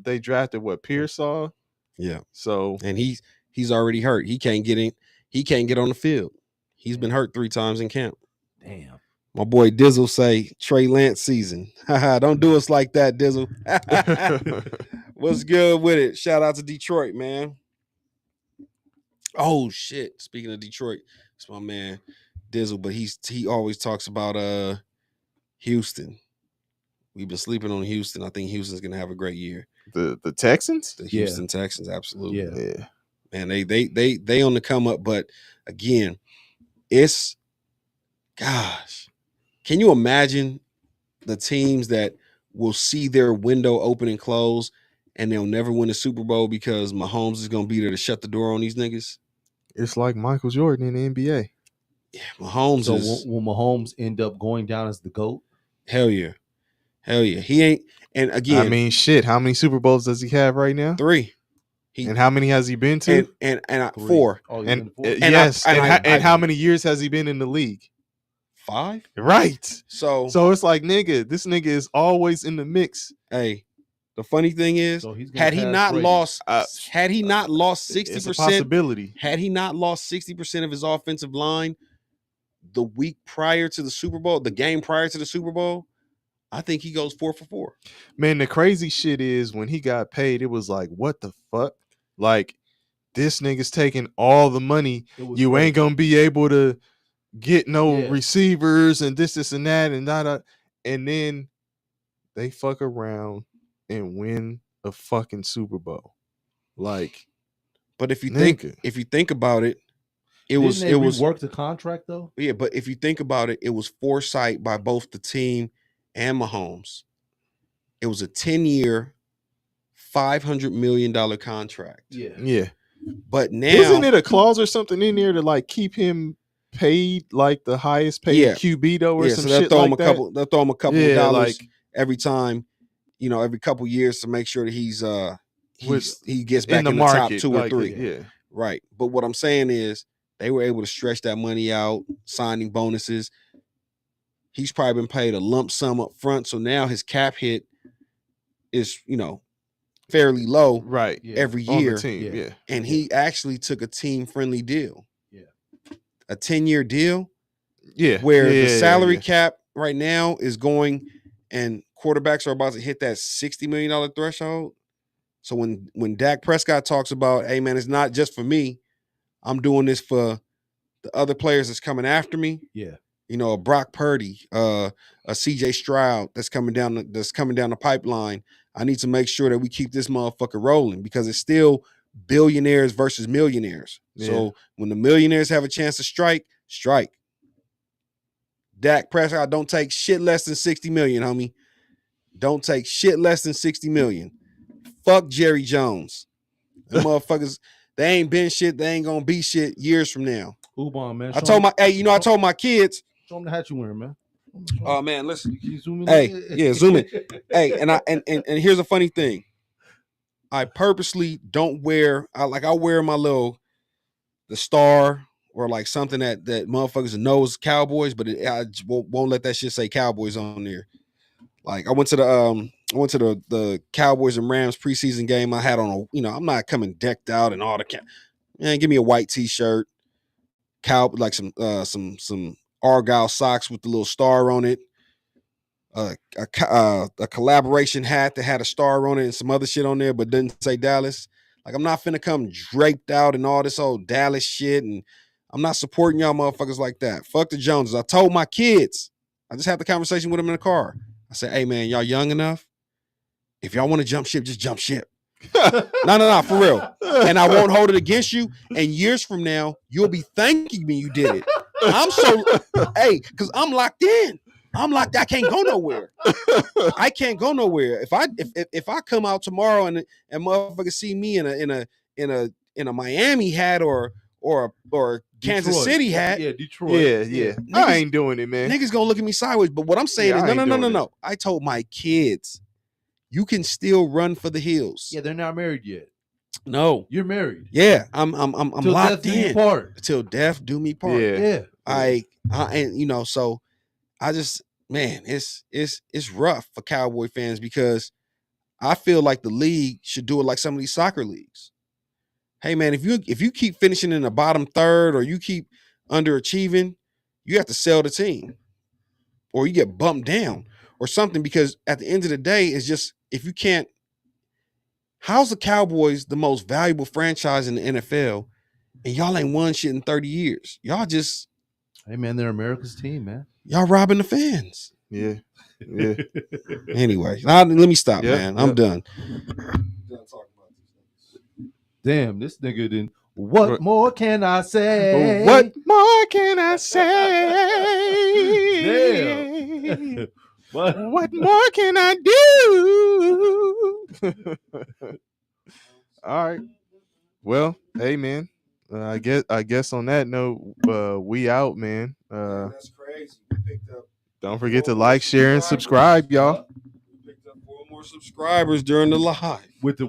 [SPEAKER 3] they drafted Pearsall.
[SPEAKER 2] Yeah.
[SPEAKER 3] So
[SPEAKER 2] and he's already hurt. He can't get in. He can't get on the field. He's been hurt 3 times in camp.
[SPEAKER 1] Damn.
[SPEAKER 2] My boy Dizzle say Trey Lance season. Don't do us like that, Dizzle. What's good with it? Shout out to Detroit, man. Oh shit. Speaking of Detroit, it's my man Dizzle, but he always talks about Houston. We've been sleeping on Houston. I think Houston's gonna have a great year.
[SPEAKER 3] The Texans?
[SPEAKER 2] The Houston Texans, absolutely.
[SPEAKER 3] Yeah.
[SPEAKER 2] Man, they on the come up, but again, it's gosh. Can you imagine the teams that will see their window open and close and they'll never win a Super Bowl because Mahomes is going to be there to shut the door on these niggas?
[SPEAKER 3] It's like Michael Jordan in the NBA.
[SPEAKER 2] Yeah, Mahomes
[SPEAKER 1] So will Mahomes end up going down as the GOAT?
[SPEAKER 2] Hell yeah. He ain't. And again,
[SPEAKER 3] I mean, shit. How many Super Bowls does he have right now?
[SPEAKER 2] 3.
[SPEAKER 3] And how many has he been to?
[SPEAKER 2] And 4.
[SPEAKER 1] Oh,
[SPEAKER 3] and
[SPEAKER 1] 4.
[SPEAKER 3] And how many years has he been in the league?
[SPEAKER 2] 5.
[SPEAKER 3] Right.
[SPEAKER 2] So
[SPEAKER 3] it's like, nigga, this nigga is always in the mix.
[SPEAKER 2] Hey, the funny thing is, had he not lost 60%,
[SPEAKER 3] possibility.
[SPEAKER 2] Had he not lost 60% of his offensive line the week prior to the Super Bowl, the game prior to the Super Bowl, I think he goes 4 for 4.
[SPEAKER 3] Man, the crazy shit is when he got paid, it was like, what the fuck? Like, this nigga's taking all the money. You ain't gonna be able to get no receivers and this and that and that. And then they fuck around and win a fucking Super Bowl. Like,
[SPEAKER 2] but if you think about it, it was
[SPEAKER 1] work the contract though.
[SPEAKER 2] Yeah, but if you think about it, it was foresight by both the team and Mahomes. It was a 10-year, $500 million contract.
[SPEAKER 3] Yeah.
[SPEAKER 2] But now,
[SPEAKER 3] isn't it a clause or something in there to like keep him paid like the highest paid QB though, or some shit like that?
[SPEAKER 2] They'll throw him a couple of dollars every time, every couple years to make sure that he gets back in the market, top 2 or 3.
[SPEAKER 3] Yeah.
[SPEAKER 2] Right. But what I'm saying is they were able to stretch that money out, signing bonuses. He's probably been paid a lump sum up front, so now his cap hit is, fairly low every year.
[SPEAKER 3] On the team.
[SPEAKER 2] And he actually took a team-friendly deal. A 10-year deal. Where the salary cap right now is going, and quarterbacks are about to hit that $60 million threshold. So when Dak Prescott talks about, hey man, it's not just for me, I'm doing this for the other players that's coming after me.
[SPEAKER 1] Yeah.
[SPEAKER 2] You know, a Brock Purdy, a CJ Stroud that's coming down the pipeline. I need to make sure that we keep this motherfucker rolling because it's still billionaires versus millionaires.
[SPEAKER 3] Yeah.
[SPEAKER 2] So when the millionaires have a chance to strike. Dak Prescott don't take shit less than 60 million, homie. Don't take shit less than 60 million. Fuck Jerry Jones. The motherfuckers, they ain't been shit. They ain't gonna be shit years from now.
[SPEAKER 1] Ubon, man.
[SPEAKER 2] I told my kids.
[SPEAKER 1] Show them the hat you wearing, man.
[SPEAKER 2] Oh man, listen.
[SPEAKER 1] Can you zoom in?
[SPEAKER 2] Hey, yeah, zoom in. Hey, and here's a funny thing. I purposely don't wear. I wear the star or like something that motherfuckers knows Cowboys, but I won't let that shit say Cowboys on there. Like I went to the Cowboys and Rams preseason game. I had on I'm not coming decked out and all the man. Give me a white t-shirt, like some Argyle socks with the little star on it. A collaboration hat that had a star on it and some other shit on there, but didn't say Dallas. Like I'm not finna come draped out and all this old Dallas shit, and I'm not supporting y'all motherfuckers like that. Fuck the Joneses. I told my kids. I just had the conversation with them in the car. I said, "Hey man, y'all young enough. If y'all want to jump ship, just jump ship. No, for real. And I won't hold it against you. And years from now, you'll be thanking me you did it. Because I'm locked in. I can't go nowhere. I can't go nowhere. If I come out tomorrow and motherfuckers see me in a Miami hat or Kansas
[SPEAKER 1] Detroit.
[SPEAKER 2] City hat.
[SPEAKER 1] Yeah, Detroit.
[SPEAKER 3] Yeah. I ain't doing it, man.
[SPEAKER 2] Niggas gonna look at me sideways. But what I'm saying is no. I told my kids, you can still run for the hills.
[SPEAKER 1] Yeah, they're not married yet.
[SPEAKER 2] No.
[SPEAKER 1] You're married.
[SPEAKER 2] Yeah, I'm
[SPEAKER 1] Till
[SPEAKER 2] locked
[SPEAKER 1] death do you
[SPEAKER 2] in.
[SPEAKER 1] part.
[SPEAKER 2] Till death do me part.
[SPEAKER 1] Yeah.
[SPEAKER 2] So I just, man, it's rough for Cowboy fans because I feel like the league should do it like some of these soccer leagues. Hey man, if you keep finishing in the bottom third or you keep underachieving, you have to sell the team or you get bumped down or something, because at the end of the day, it's just, if you can't, how's the Cowboys the most valuable franchise in the NFL and y'all ain't won shit in 30 years? Y'all just,
[SPEAKER 1] hey man, they're America's team, man.
[SPEAKER 2] Y'all robbing the fans.
[SPEAKER 3] Yeah.
[SPEAKER 2] Anyway, let me stop, man. I'm done.
[SPEAKER 1] Damn, this nigga didn't. What more can I say?
[SPEAKER 3] What more can I say?
[SPEAKER 1] Damn.
[SPEAKER 3] What more can I do? All right. Well, hey man. I guess on that note, we out, man.
[SPEAKER 2] That's crazy. We picked up.
[SPEAKER 3] Don't forget to like, share, and subscribe, y'all.
[SPEAKER 2] We picked up 4 more subscribers during the live.
[SPEAKER 1] With the